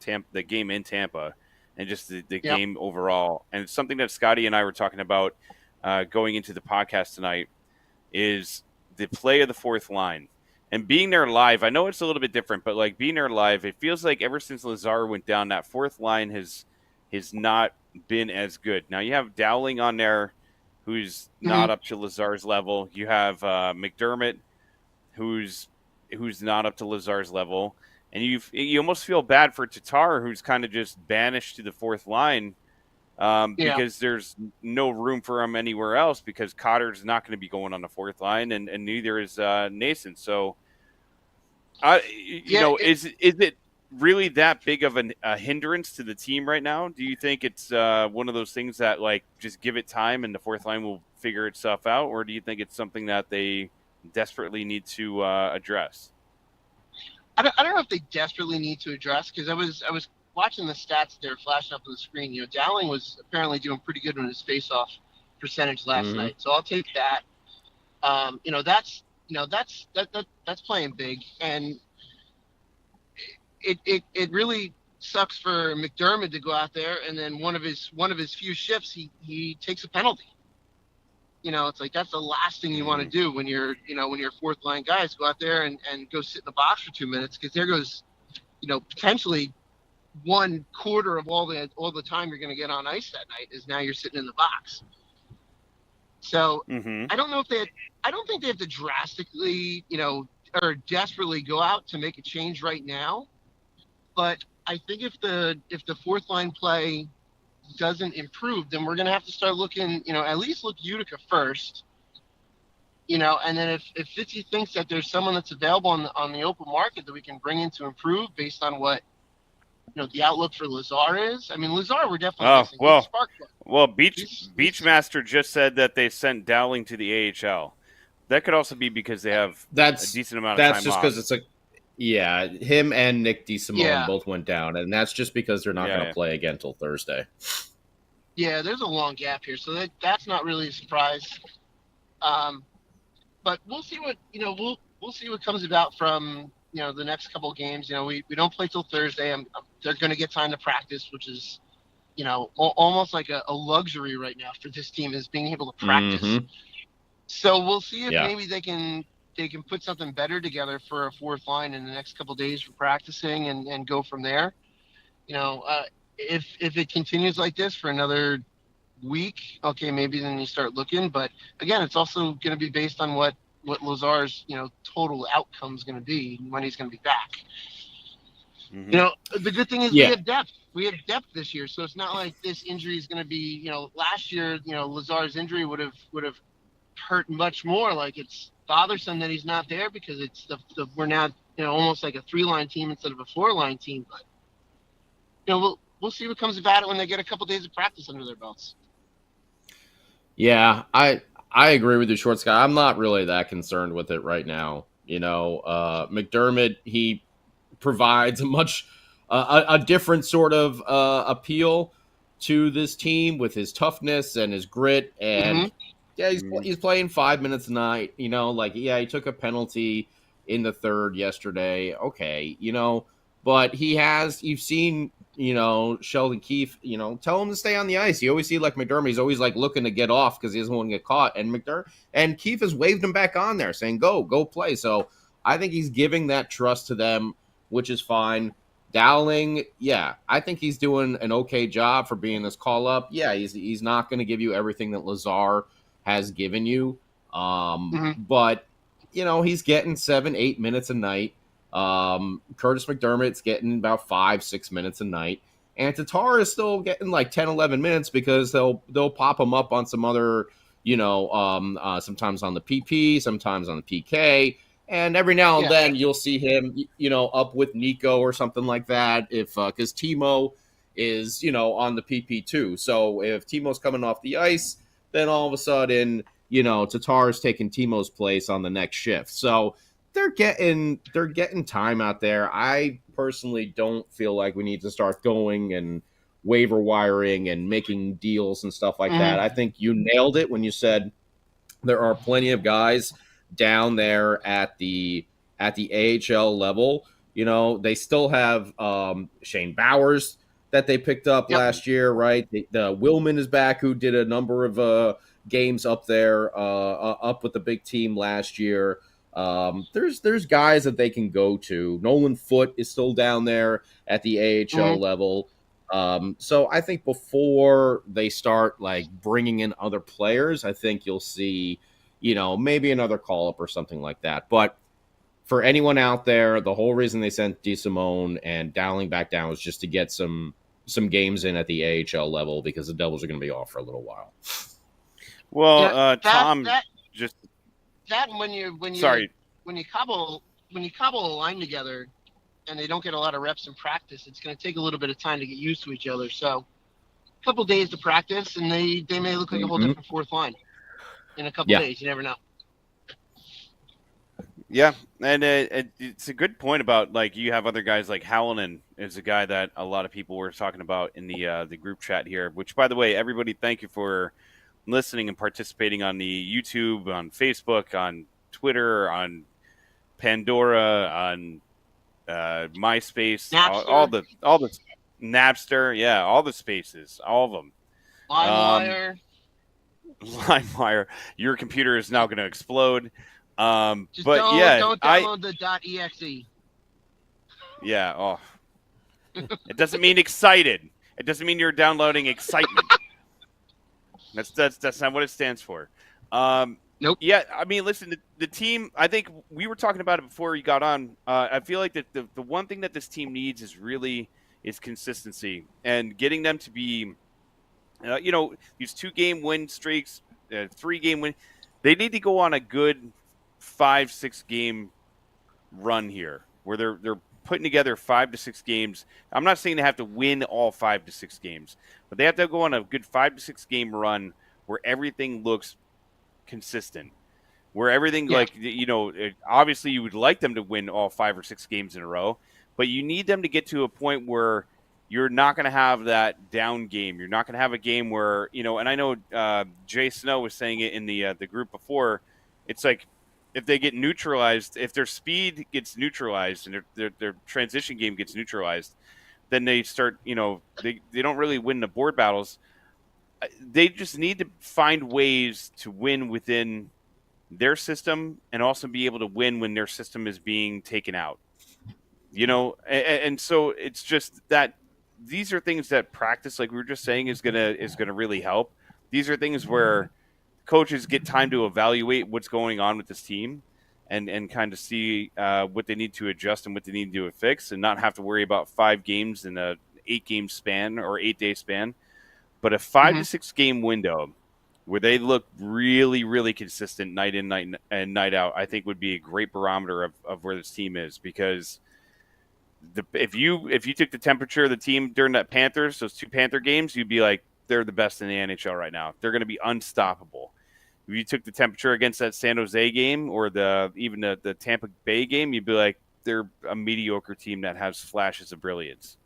game in Tampa and just the game overall. And it's something that Scotty and I were talking about going into the podcast tonight is the play of the fourth line. And being there live, I know it's a little bit different, but like being there live, it feels like ever since Lazar went down, that fourth line has not been as good. Now you have Dowling on there, who's not up to Lazar's level. You have McDermott, who's not up to Lazar's level, and you almost feel bad for Tatar, who's kind of just banished to the fourth line because there's no room for him anywhere else because Cotter's not going to be going on the fourth line, and neither is Nason. So, is it really that big of a hindrance to the team right now? Do you think it's one of those things that like just give it time and the fourth line will figure itself out, or do you think it's something that they desperately need to address? I don't know if they desperately need to address because I was watching the stats that they were flashing up on the screen. Dowling was apparently doing pretty good on his face-off percentage last night, so I'll take that. That's playing big, and it really sucks for McDermott to go out there and then one of his few shifts he takes a penalty. It's like that's the last thing you want to do when you're fourth line guys, go out there and go sit in the box for 2 minutes because there goes potentially 1/4 of all the time you're going to get on ice that night is now you're sitting in the box. So I don't think they have to drastically, or desperately go out to make a change right now. But I think if the fourth line play doesn't improve, then we're going to have to start looking, at least look Utica first. And then if Fitzy thinks that there's someone that's available on the open market that we can bring in to improve based on what the outlook for Lazar is. I mean, Lazar, we're definitely missing. Beachmaster just said that they sent Dowling to the AHL. That could also be because they have a decent amount of time off. That's just because it's him and Nick DeSimone both went down, and that's just because they're not going to play again until Thursday. Yeah, there's a long gap here, so that's not really a surprise. But we'll see what we'll see what comes about from the next couple of games. We don't play till Thursday. They're going to get time to practice, which is almost like a luxury right now for this team, is being able to practice. Mm-hmm. So we'll see if maybe they can put something better together for a fourth line in the next couple of days for practicing and go from there. If it continues like this for another week, okay, maybe then you start looking. But again, it's also going to be based on what Lazar's total outcome is going to be when he's going to be back. Mm-hmm. The good thing is we have depth. We have depth this year, so it's not like this injury is going to be. Last year, Lazar's injury would have hurt much more. Like, it's bothersome that he's not there because it's we're now almost like a 3-line team instead of a 4-line team. But we'll see what comes about it when they get a couple days of practice under their belts. Yeah, I agree with you, Short Scott. I'm not really that concerned with it right now. McDermott, he provides a different sort of appeal to this team with his toughness and his grit. And he's playing 5 minutes a night. He took a penalty in the third yesterday. Okay, but you've seen, Sheldon Keefe, tell him to stay on the ice. You always see McDermott, he's always looking to get off because he doesn't want to get caught. And Keefe has waved him back on there saying, go play. So I think he's giving that trust to them, which is fine. Dowling, I think he's doing an okay job for being this call up. Yeah, he's not going to give you everything that Lazar has given you. But, he's getting 7-8 minutes a night. Curtis McDermott's getting about 5-6 minutes a night, and Tatar is still getting 10-11 minutes because they'll pop him up on some other, sometimes on the PP, sometimes on the PK, and every now and then you'll see him, up with Nico or something like that. If because Timo is on the PP too, so if Timo's coming off the ice, then all of a sudden Tatar's taking Timo's place on the next shift. So they're getting time out there. I personally don't feel like we need to start going and waiver wiring and making deals and stuff like that. I think you nailed it when you said there are plenty of guys down there at the AHL level. They still have Shane Bowers that they picked up last year, right? The Willman is back, who did a number of games up there, up with the big team last year. There's guys that they can go to. Nolan Foote is still down there at the AHL level. So I think before they start bringing in other players, I think you'll see, maybe another call up or something like that. But for anyone out there, the whole reason they sent DeSimone and Dowling back down was just to get some games in at the AHL level because the Devils are going to be off for a little while. Well, Tom, when you cobble a line together and they don't get a lot of reps in practice, it's going to take a little bit of time to get used to each other. So a couple days to practice, and they may look like a whole different fourth line in a couple days. You never know. Yeah, and it's a good point about you have other guys like Hallinan is a guy that a lot of people were talking about in the group chat here. Which, by the way, everybody, thank you for listening and participating on the YouTube, on Facebook, on Twitter, on Pandora, on MySpace, all the Napster, all the spaces, all of them. LimeWire. Your computer is now going to explode. Don't download the .exe. Yeah. Oh, it doesn't mean excited. It doesn't mean you're downloading excitement. That's not what it stands for. Nope. Yeah, I mean, listen, the team. I think we were talking about it before you got on. I feel like that the one thing that this team needs is consistency and getting them to be, these 2-game win streaks, 3-game win. They need to go on a good 5-6 game run here where they're putting together 5 to 6 games. I'm not saying they have to win all 5 to 6 games, but they have to go on a good 5 to 6 game run where everything looks consistent, where everything obviously you would like them to win all 5 or 6 games in a row, but you need them to get to a point where you're not going to have that down game. You're not going to have a game where, and I know Jay Snow was saying it in the group before. It's like if they get neutralized, if their speed gets neutralized and their transition game gets neutralized, then they start, they don't really win the board battles. They just need to find ways to win within their system and also be able to win when their system is being taken out. And so it's just that these are things that practice, like we were just saying, is gonna really help. These are things where coaches get time to evaluate what's going on with this team and kind of see what they need to adjust and what they need to fix, and not have to worry about 5 games in a 8-game span or 8-day span. But a 5 to 6 game window where they look really, really consistent night in, night out, I think would be a great barometer of where this team is. Because if you took the temperature of the team during those 2 Panther games, you'd be like, they're the best in the NHL right now. They're going to be unstoppable. If you took the temperature against that San Jose game or even the Tampa Bay game, you'd be like, they're a mediocre team that has flashes of brilliance.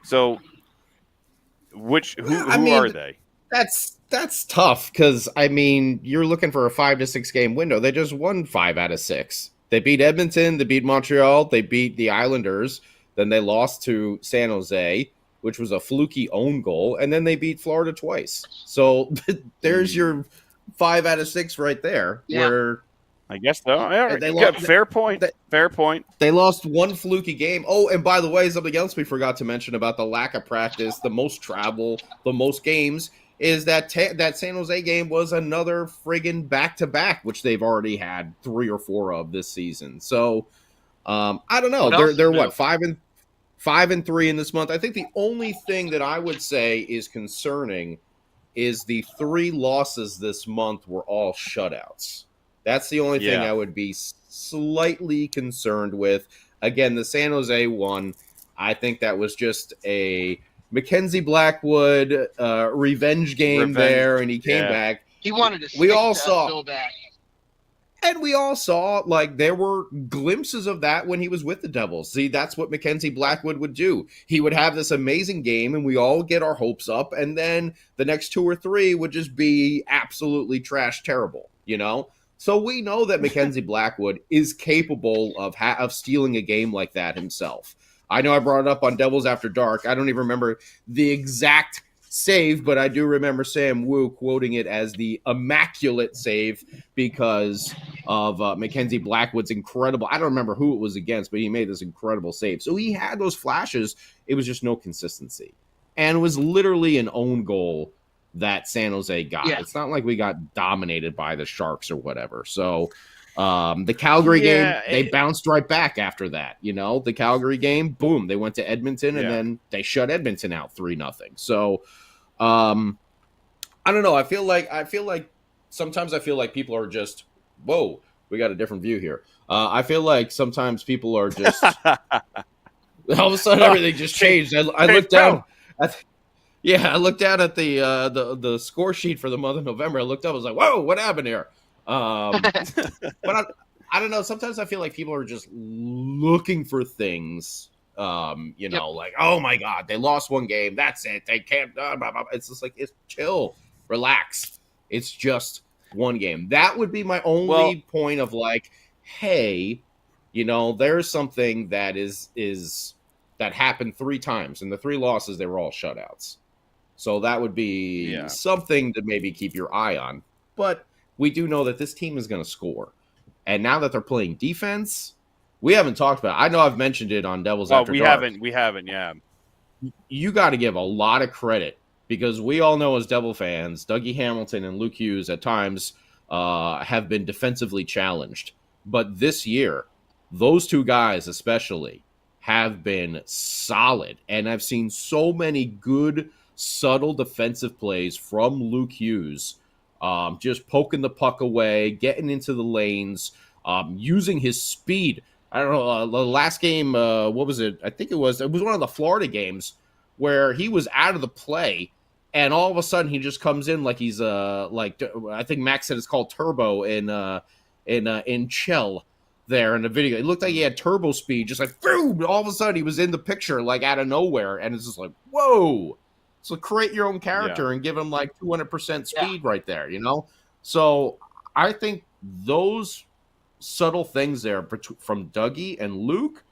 So who are they? That's tough because, you're looking for a 5 to 6 game window. They just won 5 out of 6. They beat Edmonton, they beat Montreal, they beat the Islanders, then they lost to San Jose, which was a fluky own goal, and then they beat Florida twice. So there's your 5 out of 6 right there. Yeah. Where I guess so. Fair point. They lost one fluky game. Oh, and by the way, something else we forgot to mention about the lack of practice, the most travel, the most games, is that that San Jose game was another friggin' back-to-back, which they've already had 3 or 4 of this season. So, I don't know. They're what, 5-3 in this month? I think the only thing that I would say is concerning is the 3 losses this month were all shutouts. That's the only thing I would be slightly concerned with. Again, the San Jose one, I think that was just a Mackenzie Blackwood revenge game there, and he came back. He wanted to we all saw so bad. And we all saw, there were glimpses of that when he was with the Devils. See, that's what Mackenzie Blackwood would do. He would have this amazing game, and we all get our hopes up, and then the next 2 or 3 would just be absolutely trash terrible, So we know that Mackenzie Blackwood is capable of stealing a game like that himself. I know I brought it up on Devils After Dark. I don't even remember the exact save, but I do remember Sam Wu quoting it as the immaculate save because of Mackenzie Blackwood's incredible. I don't remember who it was against, but he made this incredible save. So he had those flashes. It was just no consistency. And it was literally an own goal that San Jose got. Yeah. It's not like we got dominated by the Sharks or whatever. So the Calgary game, they bounced right back after that. The Calgary game, boom, they went to Edmonton and then they shut Edmonton out 3-0. So I don't know. I feel like sometimes people are just, whoa, we got a different view here. I feel like sometimes people are just all of a sudden everything just changed. I looked down. I looked down at the score sheet for the month of November. I looked up. I was like, whoa, what happened here? But I don't know. Sometimes I feel like people are just looking for things, like, oh my God, they lost one game. That's it. They can't. Blah, blah, blah. It's just like, it's chill, relax. It's just one game. That would be my only point of like, hey, there's something that that happened 3 times, and the 3 losses, they were all shutouts. So that would be something to maybe keep your eye on. But we do know that this team is going to score. And now that they're playing defense, we haven't talked about it. I know I've mentioned it on Devils Well, After Dark. we haven't, yeah. You got to give a lot of credit because we all know as Devil fans, Dougie Hamilton and Luke Hughes at times have been defensively challenged. But this year, those two guys especially have been solid. And I've seen so many good, subtle defensive plays from Luke Hughes, just poking the puck away, getting into the lanes, using his speed. I don't know, the last game, what was it? I think it was one of the Florida games where he was out of the play, and all of a sudden he just comes in like he's like I think Max said it's called turbo in Chell there in the video. It looked like he had turbo speed, just like boom, all of a sudden he was in the picture like out of nowhere, and it's just like whoa. So create your own character and give him like 200% speed right there, you know? So I think those subtle things there from Dougie and Luke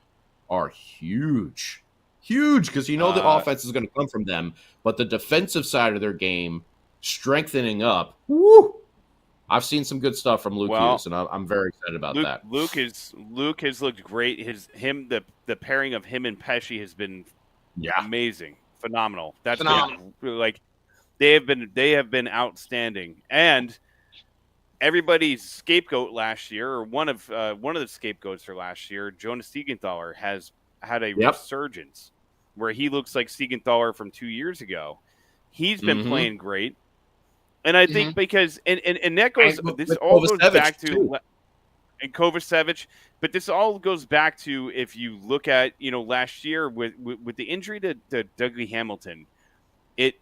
are huge. Huge, because you know the offense is going to come from them, but the defensive side of their game strengthening up. Woo! I've seen some good stuff from Luke Hughes, and I'm very excited about that. Luke has looked great. The pairing of him and Pesci has been amazing, phenomenal. That's phenomenal. Like they have been outstanding, and everybody's scapegoat last year, or one of the scapegoats for last year, Jonas Siegenthaler, has had a resurgence where he looks like Siegenthaler from 2 years ago. He's been playing great. And I think because and that goes this all goes back to and Kovacevic, but this all goes back to if you look at last year with the injury to Dougie Hamilton, it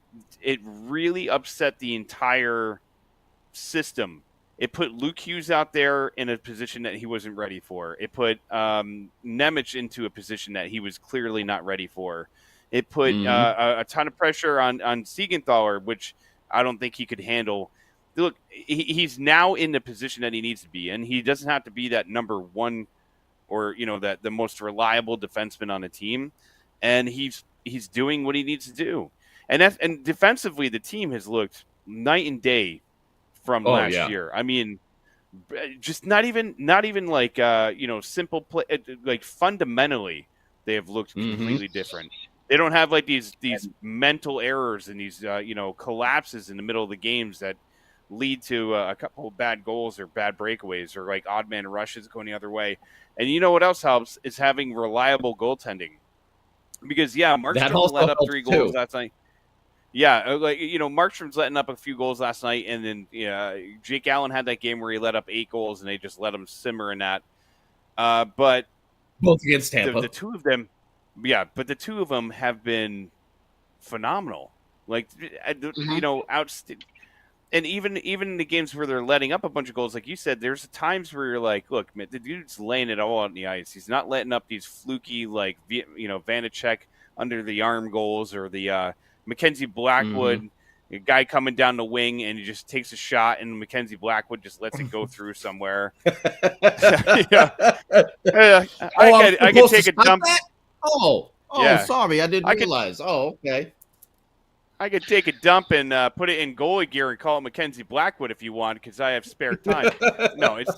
really upset the entire system. It put Luke Hughes out there in a position that he wasn't ready for. It put Nemec into a position that he was clearly not ready for. It put a ton of pressure on Siegenthaler, which I don't think he could handle. Look, he's now in the position that he needs to be in. He doesn't have to be that number one or that the most reliable defenseman on the team, and he's doing what he needs to do. And defensively, the team has looked night and day from last year. I mean, just not even like simple play. Like fundamentally, they have looked completely different. They don't have like these mental errors and these collapses in the middle of the games that lead to a couple of bad goals or bad breakaways or like odd man rushes going the other way. And you know what else helps is having reliable goaltending. Because Markstrom let up 3 goals last night. Yeah, like Markstrom's letting up a few goals last night, and then Jake Allen had that game where he let up 8 goals, and they just let him simmer in that. But both against Tampa, the two of them. Yeah, but the two of them have been phenomenal. Like, outstanding. And even in the games where they're letting up a bunch of goals, like you said, there's times where you're like, look, man, the dude's laying it all on the ice. He's not letting up these fluky, like, Vanacek under the arm goals or the Mackenzie Blackwood, a guy coming down the wing and he just takes a shot and Mackenzie Blackwood just lets it go through somewhere. I could take a dump. Sorry, I didn't realize. Okay. I could take a dump and put it in goalie gear and call it Mackenzie Blackwood if you want, because I have spare time. No, it's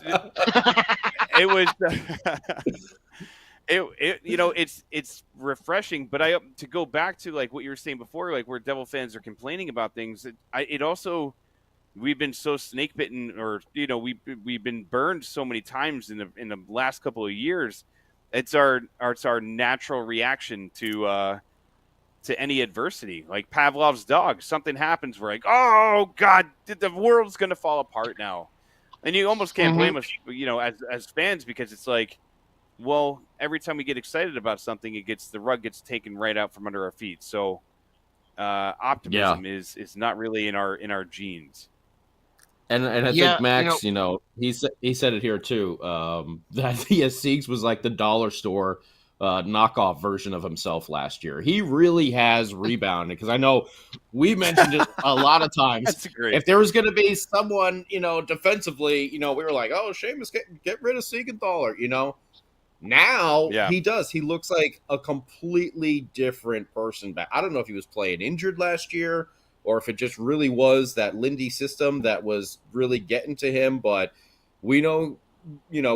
refreshing. But to go back to like what you were saying before, like where Devil fans are complaining about things. We've been so snake bitten, or we've been burned so many times in the last couple of years. It's our natural reaction to any adversity. Like Pavlov's dog, something happens, we're like, oh God, the world's gonna fall apart now, and you almost can't blame us, as fans, because it's like, well, every time we get excited about something, the rug gets taken right out from under our feet. So optimism is not really in our genes. And I think Max, he said it here too, that Siegs was like the dollar store knockoff version of himself last year. He really has rebounded, because I know we mentioned it a lot of times. That's great. If there was going to be someone, defensively, we were like, oh, Seamus, get rid of Siegenthaler, Now he does. He looks like a completely different person back. I don't know if he was playing injured last year or if it just really was that Lindy system that was really getting to him, but we know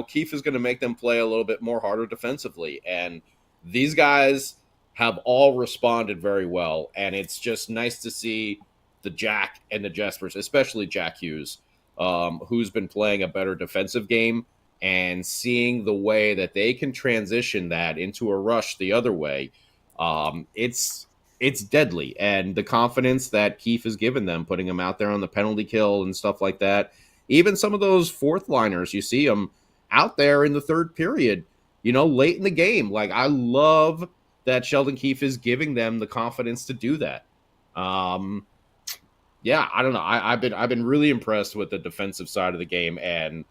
Keefe is going to make them play a little bit more harder defensively. And these guys have all responded very well. And it's just nice to see the Jack and the Jespers, especially Jack Hughes, who's been playing a better defensive game, and seeing the way that they can transition that into a rush the other way. It's deadly. And the confidence that Keefe has given them, putting them out there on the penalty kill and stuff like that. Even some of those fourth liners, you see them out there in the third period, late in the game. Like, I love that Sheldon Keefe is giving them the confidence to do that. Yeah, I don't know. I've been really impressed with the defensive side of the game, and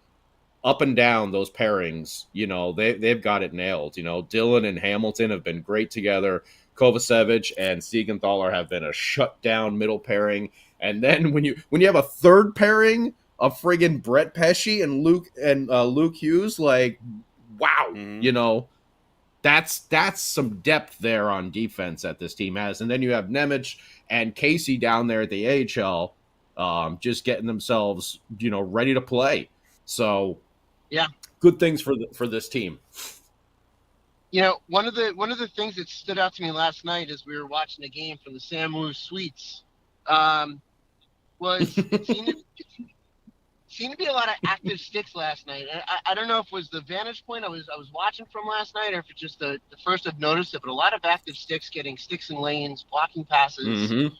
up and down those pairings, they've got it nailed. Dylan and Hamilton have been great together. Kovacevic and Siegenthaler have been a shutdown middle pairing. And then when you have a third pairing of friggin' Brett Pesce and Luke Hughes, like, wow, that's some depth there on defense that this team has. And then you have Nemec and Casey down there at the AHL, just getting themselves, ready to play. So, yeah, good things for this team. One of the things that stood out to me last night as we were watching the game from the Sam Wu Suites was it seemed to be a lot of active sticks last night. I don't know if it was the vantage point I was watching from last night, or if it's just the first I've noticed it, but a lot of active sticks, getting sticks in lanes, blocking passes. Mm-hmm.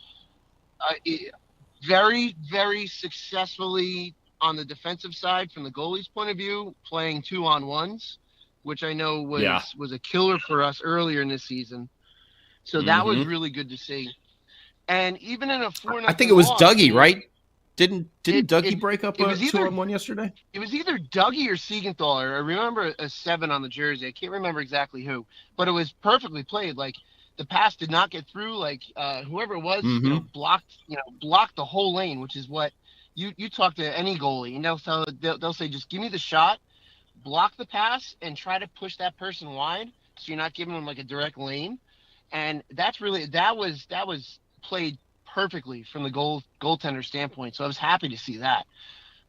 Very, very successfully on the defensive side from the goalie's point of view, playing 2-on-1s, which I know was a killer for us earlier in this season. So that was really good to see. And even in a 4-0 I think it was loss, Dougie, right? Didn't Dougie break up a 2-on-1 yesterday? It was either Dougie or Siegenthaler. I remember a 7 on the jersey. I can't remember exactly who, but it was perfectly played. Like, the pass did not get through. Like, whoever it was, blocked the whole lane, which is what you talk to any goalie, and they'll say, just give me the shot, block the pass, and try to push that person wide, so you're not giving them like a direct lane. And that was played perfectly from the goaltender standpoint. So I was happy to see that.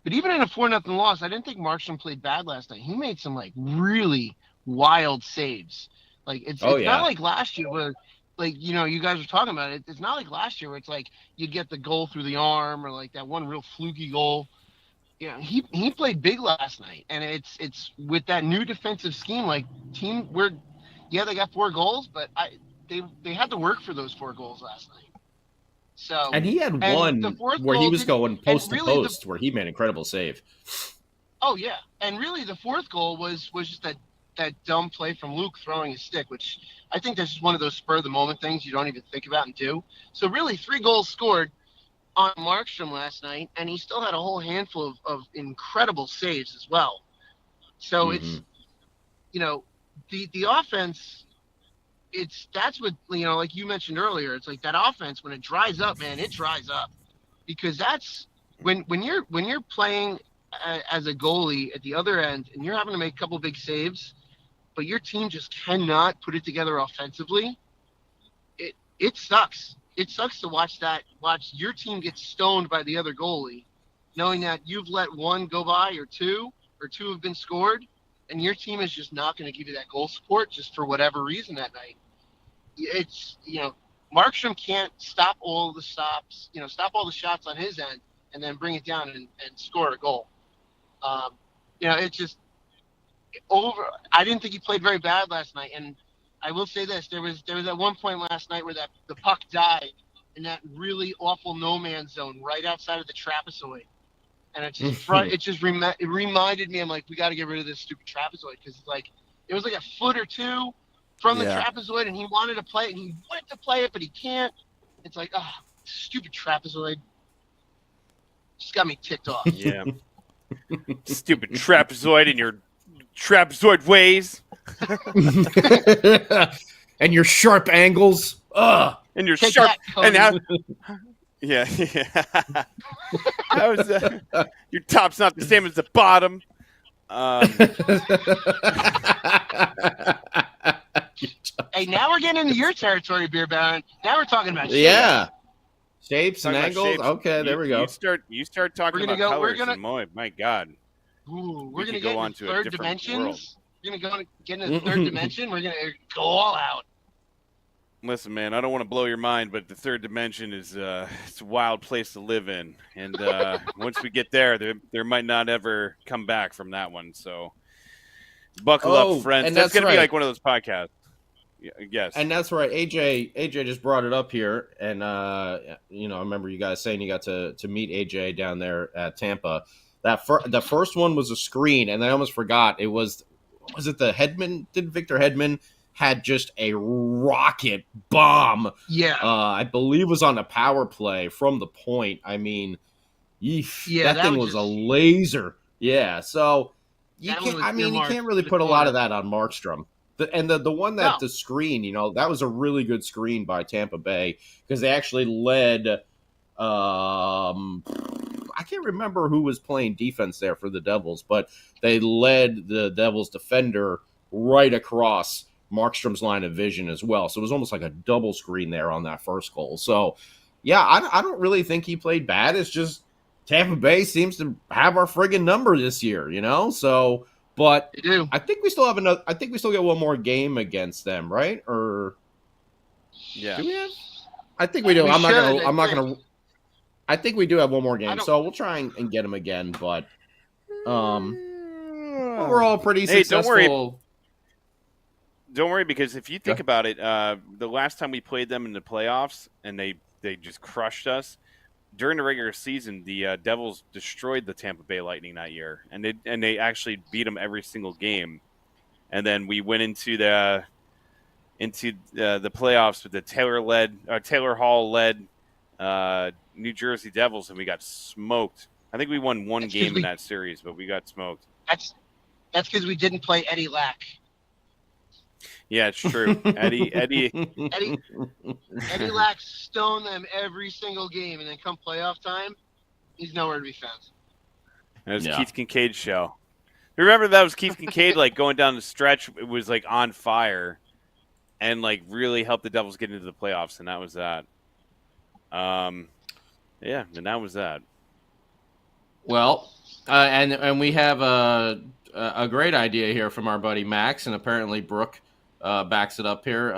But even in a 4-0 loss, I didn't think Markstrom played bad last night. He made some like really wild saves. Like it's not like last year where, like, you guys were talking about it. It's not like last year where it's like you get the goal through the arm, or like that one real fluky goal. He played big last night, and it's with that new defensive scheme, like team where, they got 4 goals, but they had to work for those 4 goals last night. So, and he had one where he was going post to post, where he made an incredible save. Oh yeah, and really the 4th goal was just that dumb play from Luke throwing his stick, which I think that's just one of those spur of the moment things you don't even think about and do. So really 3 goals scored on Markstrom last night, and he still had a whole handful of incredible saves as well. So it's, the offense, that's what, like you mentioned earlier, it's like that offense, when it dries up, man, it dries up, because that's when you're playing as a goalie at the other end, and you're having to make a couple big saves, but your team just cannot put it together offensively. It sucks. It sucks to watch your team get stoned by the other goalie, knowing that you've let 1 go by, or 2 have been scored, and your team is just not going to give you that goal support just for whatever reason that night. It's, Markstrom can't stop all the stops, stop all the shots on his end and then bring it down and score a goal. It's just I didn't think he played very bad last night. And I will say this, there was at one point last night where the puck died in that really awful no man's zone right outside of the trapezoid. And it reminded me, I'm like, we got to get rid of this stupid trapezoid, because it was like a foot or 2 from the trapezoid, and he wanted to play it, and he wanted to play it, but he can't. It's like, stupid trapezoid. Just got me ticked off. Yeah. Stupid trapezoid and your trapezoid ways. And your sharp angles. Ugh. And your sharp. And how. Yeah. How's your top's not the same as the bottom. Hey, now we're getting into your territory, Beer Baron. Now we're talking about shapes. Yeah. Shapes and angles. Shapes. Okay, there we go. You start talking about colors. My God. Ooh, we we're gonna could go get on into to a third different dimensions. world. We're gonna get into the third dimension. We're gonna go all out. Listen, man, I don't want to blow your mind, but the third dimension is it's a wild place to live in, and once we get there, there might not ever come back from that one. So, buckle up, friends. And That's that's gonna be right. like one of those podcasts. Yes, And that's right. AJ just brought it up here, and I remember you guys saying you got to meet AJ down there at Tampa. The first one was a screen, and I almost forgot it was it the Hedman? Did Victor Hedman had just a rocket bomb? Yeah, I believe it was on a power play from the point. I mean, that thing was a laser. Yeah, so you can't really put a lot of that on Markstrom. The one that the screen, that was a really good screen by Tampa Bay because they actually led. I can't remember who was playing defense there for the Devils, but they led the Devils defender right across Markstrom's line of vision as well. So it was almost like a double screen there on that first goal. So, yeah, I don't really think he played bad. It's just Tampa Bay seems to have our friggin' number this year, So, but I think we still have another. I think we still get one more game against them, right? Or yeah, do we have? I think we do. I think we do have one more game, so we'll try and get them again. But we're all pretty successful. Don't worry, because if you think about it, the last time we played them in the playoffs and they just crushed us during the regular season, the Devils destroyed the Tampa Bay Lightning that year, and they actually beat them every single game. And then we went into the playoffs with the Taylor Hall led New Jersey Devils, and we got smoked. I think we won one game in that series, but we got smoked. That's because we didn't play Eddie Lack. Yeah, it's true. Eddie Lack stoned them every single game, and then come playoff time, he's nowhere to be found. It was Keith Kincaid's show. Remember that was Keith Kincaid, like going down the stretch, it was like on fire, and like really helped the Devils get into the playoffs, and that was that. Yeah, and that was that. Well, and we have a great idea here from our buddy Max, and apparently Brooke backs it up here.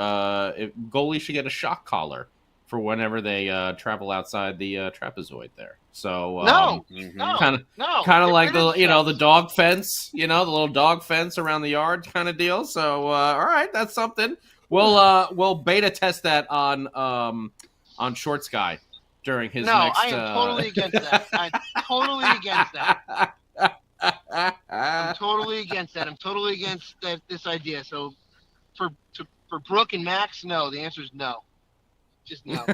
Goalies should get a shock collar for whenever they travel outside the trapezoid there. So kind of like the dog fence, the little dog fence around the yard kind of deal. So all right, that's something. We'll beta test that on Shorts Guy during his next. I am totally against that. I'm totally against that. I'm totally against that. I'm totally against this idea. So for Brooke and Max, no. The answer is no. Just no.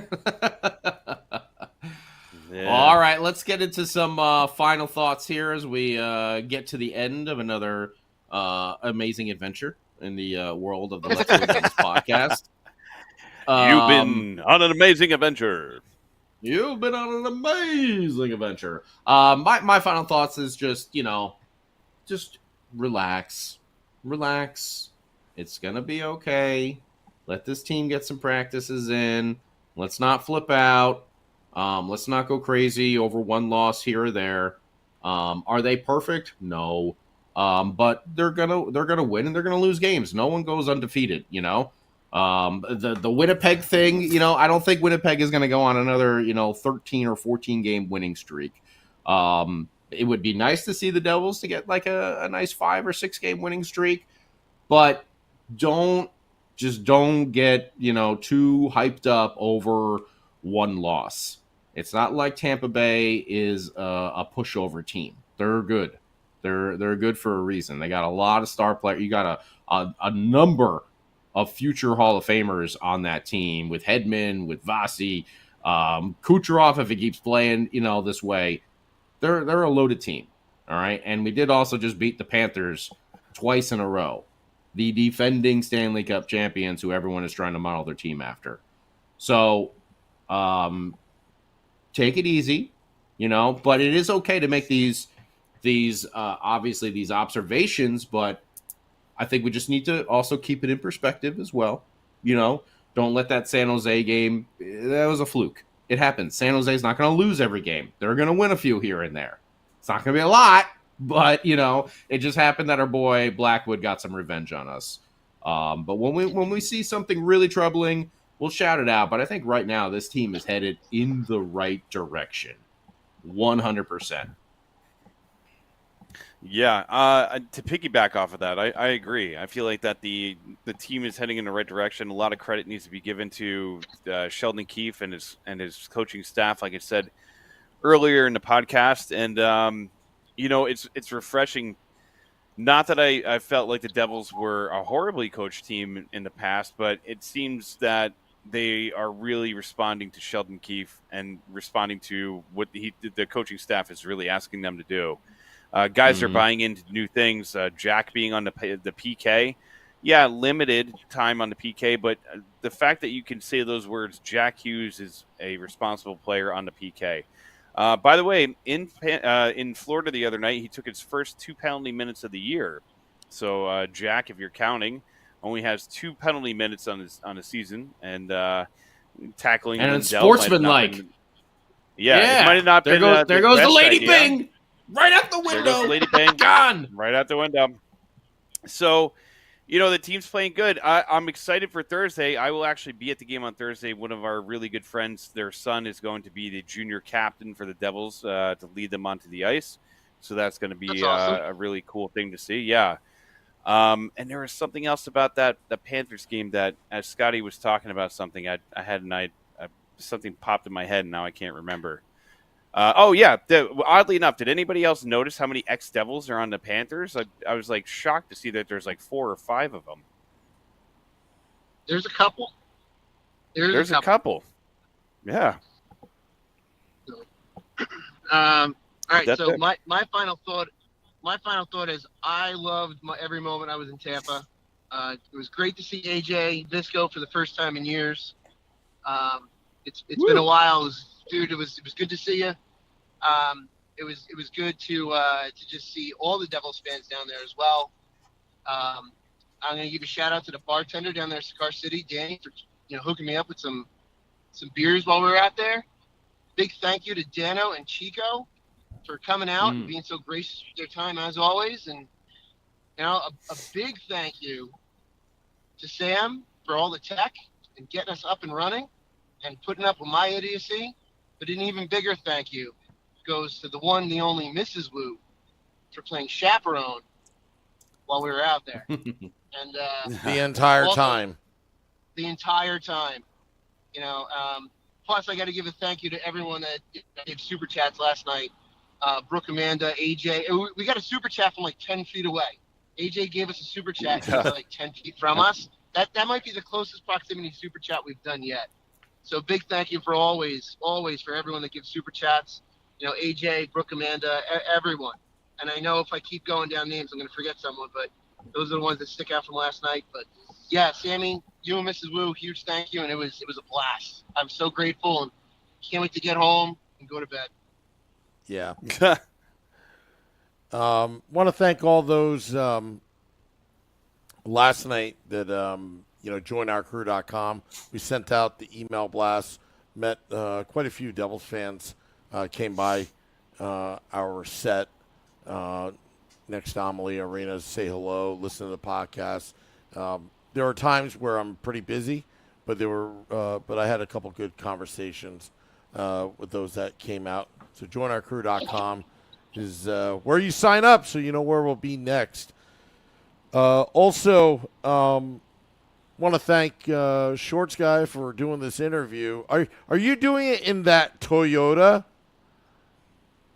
Yeah. All right, let's get into some final thoughts here as we get to the end of another amazing adventure in the world of the Let's Go Devils podcast. You've been on an amazing adventure. You've been on an amazing adventure. My final thoughts is just relax. It's gonna be okay. Let this team get some practices in. Let's not flip out. Let's not go crazy over one loss here or there. Are they perfect? No. But they're gonna win and they're gonna lose games. No one goes undefeated, The Winnipeg thing, I don't think Winnipeg is gonna go on another, 13 or 14 game winning streak. It would be nice to see the Devils to get like a nice 5 or 6 game winning streak, but don't get, too hyped up over one loss. It's not like Tampa Bay is a pushover team. They're good. They're good for a reason. They got a lot of star players. You got a number of future Hall of Famers on that team with Hedman, with Vasi, Kucherov if he keeps playing, this way. They're a loaded team. All right. And we did also just beat the Panthers twice in a row, the defending Stanley Cup champions who everyone is trying to model their team after. So take it easy, but it is okay to make these obviously these observations, but I think we just need to also keep it in perspective as well. Don't let that San Jose game, that was a fluke. It happens. San Jose's not going to lose every game. They're going to win a few here and there. It's not going to be a lot, But, it just happened that our boy Blackwood got some revenge on us. But when we see something really troubling, we'll shout it out. But I think right now this team is headed in the right direction. 100%. Yeah, to piggyback off of that, I agree. I feel like that the team is heading in the right direction. A lot of credit needs to be given to Sheldon Keefe and his coaching staff, like I said earlier in the podcast. And it's refreshing. Not that I felt like the Devils were a horribly coached team in the past, but it seems that they are really responding to Sheldon Keefe and responding to what the coaching staff is really asking them to do. Guys are buying into new things. Jack being on the PK. Yeah, limited time on the PK, but the fact that you can say those words, Jack Hughes is a responsible player on the PK. By the way, in Florida the other night, he took his first 2 penalty minutes of the year. So Jack, if you're counting, only has 2 penalty minutes on his season, and tackling. And it's sportsmanlike. It might have not been. There goes the Lady Bing. Right out the window. There goes Lady Bing. Gone. Right out the window. So, the team's playing good. I'm excited for Thursday. I will actually be at the game on Thursday. One of our really good friends, their son, is going to be the junior captain for the Devils to lead them onto the ice. So that's going to be awesome. A really cool thing to see. Yeah. And there was something else about the Panthers game that, as Scotty was talking about something, something popped in my head, and now I can't remember. Oddly enough, did anybody else notice how many ex-Devils are on the Panthers? I was shocked to see that there's 4 or 5 of them. There's a couple. There's a couple. Yeah. All right. That's so it. my final thought is I loved every moment I was in Tampa. It was great to see AJ Visco for the first time in years. It's been a while. It was good to see you. It was good to just see all the Devils fans down there as well. I'm going to give a shout out to the bartender down there at Cigar City, Danny, for hooking me up with some beers while we were out there. Big thank you to Dano and Chico for coming out and being so gracious with their time as always. And a big thank you to Sam for all the tech and getting us up and running and putting up with my idiocy. But an even bigger thank you goes to the one, the only Mrs. Wu for playing chaperone while we were out there. And the entire time. The entire time. Plus, I got to give a thank you to everyone that gave super chats last night. Brooke, Amanda, AJ. We got a super chat from 10 feet away. AJ gave us a super chat. He was 10 feet from us. That might be the closest proximity super chat we've done yet. So big thank you for always for everyone that gives super chats. AJ, Brooke, Amanda, everyone. And I know if I keep going down names, I'm going to forget someone, but those are the ones that stick out from last night. But yeah, Sammy, you and Mrs. Wu, huge thank you, and it was a blast. I'm so grateful and can't wait to get home and go to bed. Yeah. Want to thank all those last night that joinourcrew.com. We sent out the email blast, met quite a few Devils fans, came by our set next to Amalie Arena to say hello, listen to the podcast. There are times where I'm pretty busy, but I had a couple good conversations with those that came out. So joinourcrew.com is where you sign up, so you know where we'll be next. Also, want to thank Shorts Guy for doing this interview. Are you doing it in that Toyota?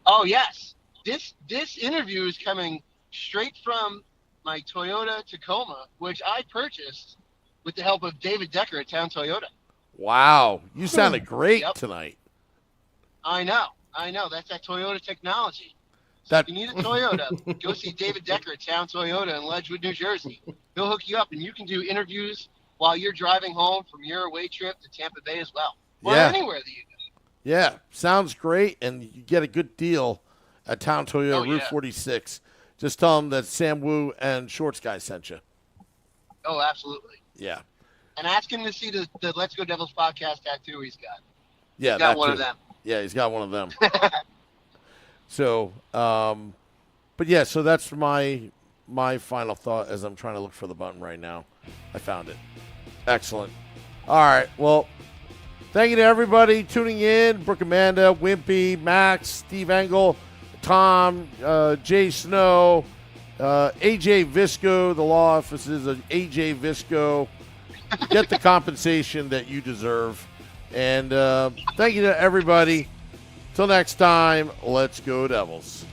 Oh yes, this interview is coming straight from my Toyota Tacoma, which I purchased with the help of David Decker at Town Toyota. Wow, you sounded great tonight. I know. That's that Toyota technology. So if you need a Toyota, go see David Decker at Town Toyota in Ledgewood, New Jersey. He'll hook you up, and you can do interviews while you're driving home from your away trip to Tampa Bay as well, or anywhere that you go. Yeah, sounds great, and you get a good deal at Town Toyota, Route 46. Just tell them that Sam Wu and Shorts Guy sent you. Oh, absolutely. Yeah. And ask him to see the Let's Go Devils podcast tattoo he's got. Yeah, he's got one of them. Yeah, he's got one of them. So, But yeah, so that's my final thought as I'm trying to look for the button right now. I found it. Excellent. All right. Well, thank you to everybody tuning in. Brooke Amanda, Wimpy, Max, Steve Engel, Tom, Jay Snow, AJ Visco. The law offices of AJ Visco. Get the compensation that you deserve. And thank you to everybody. Till next time, let's go Devils.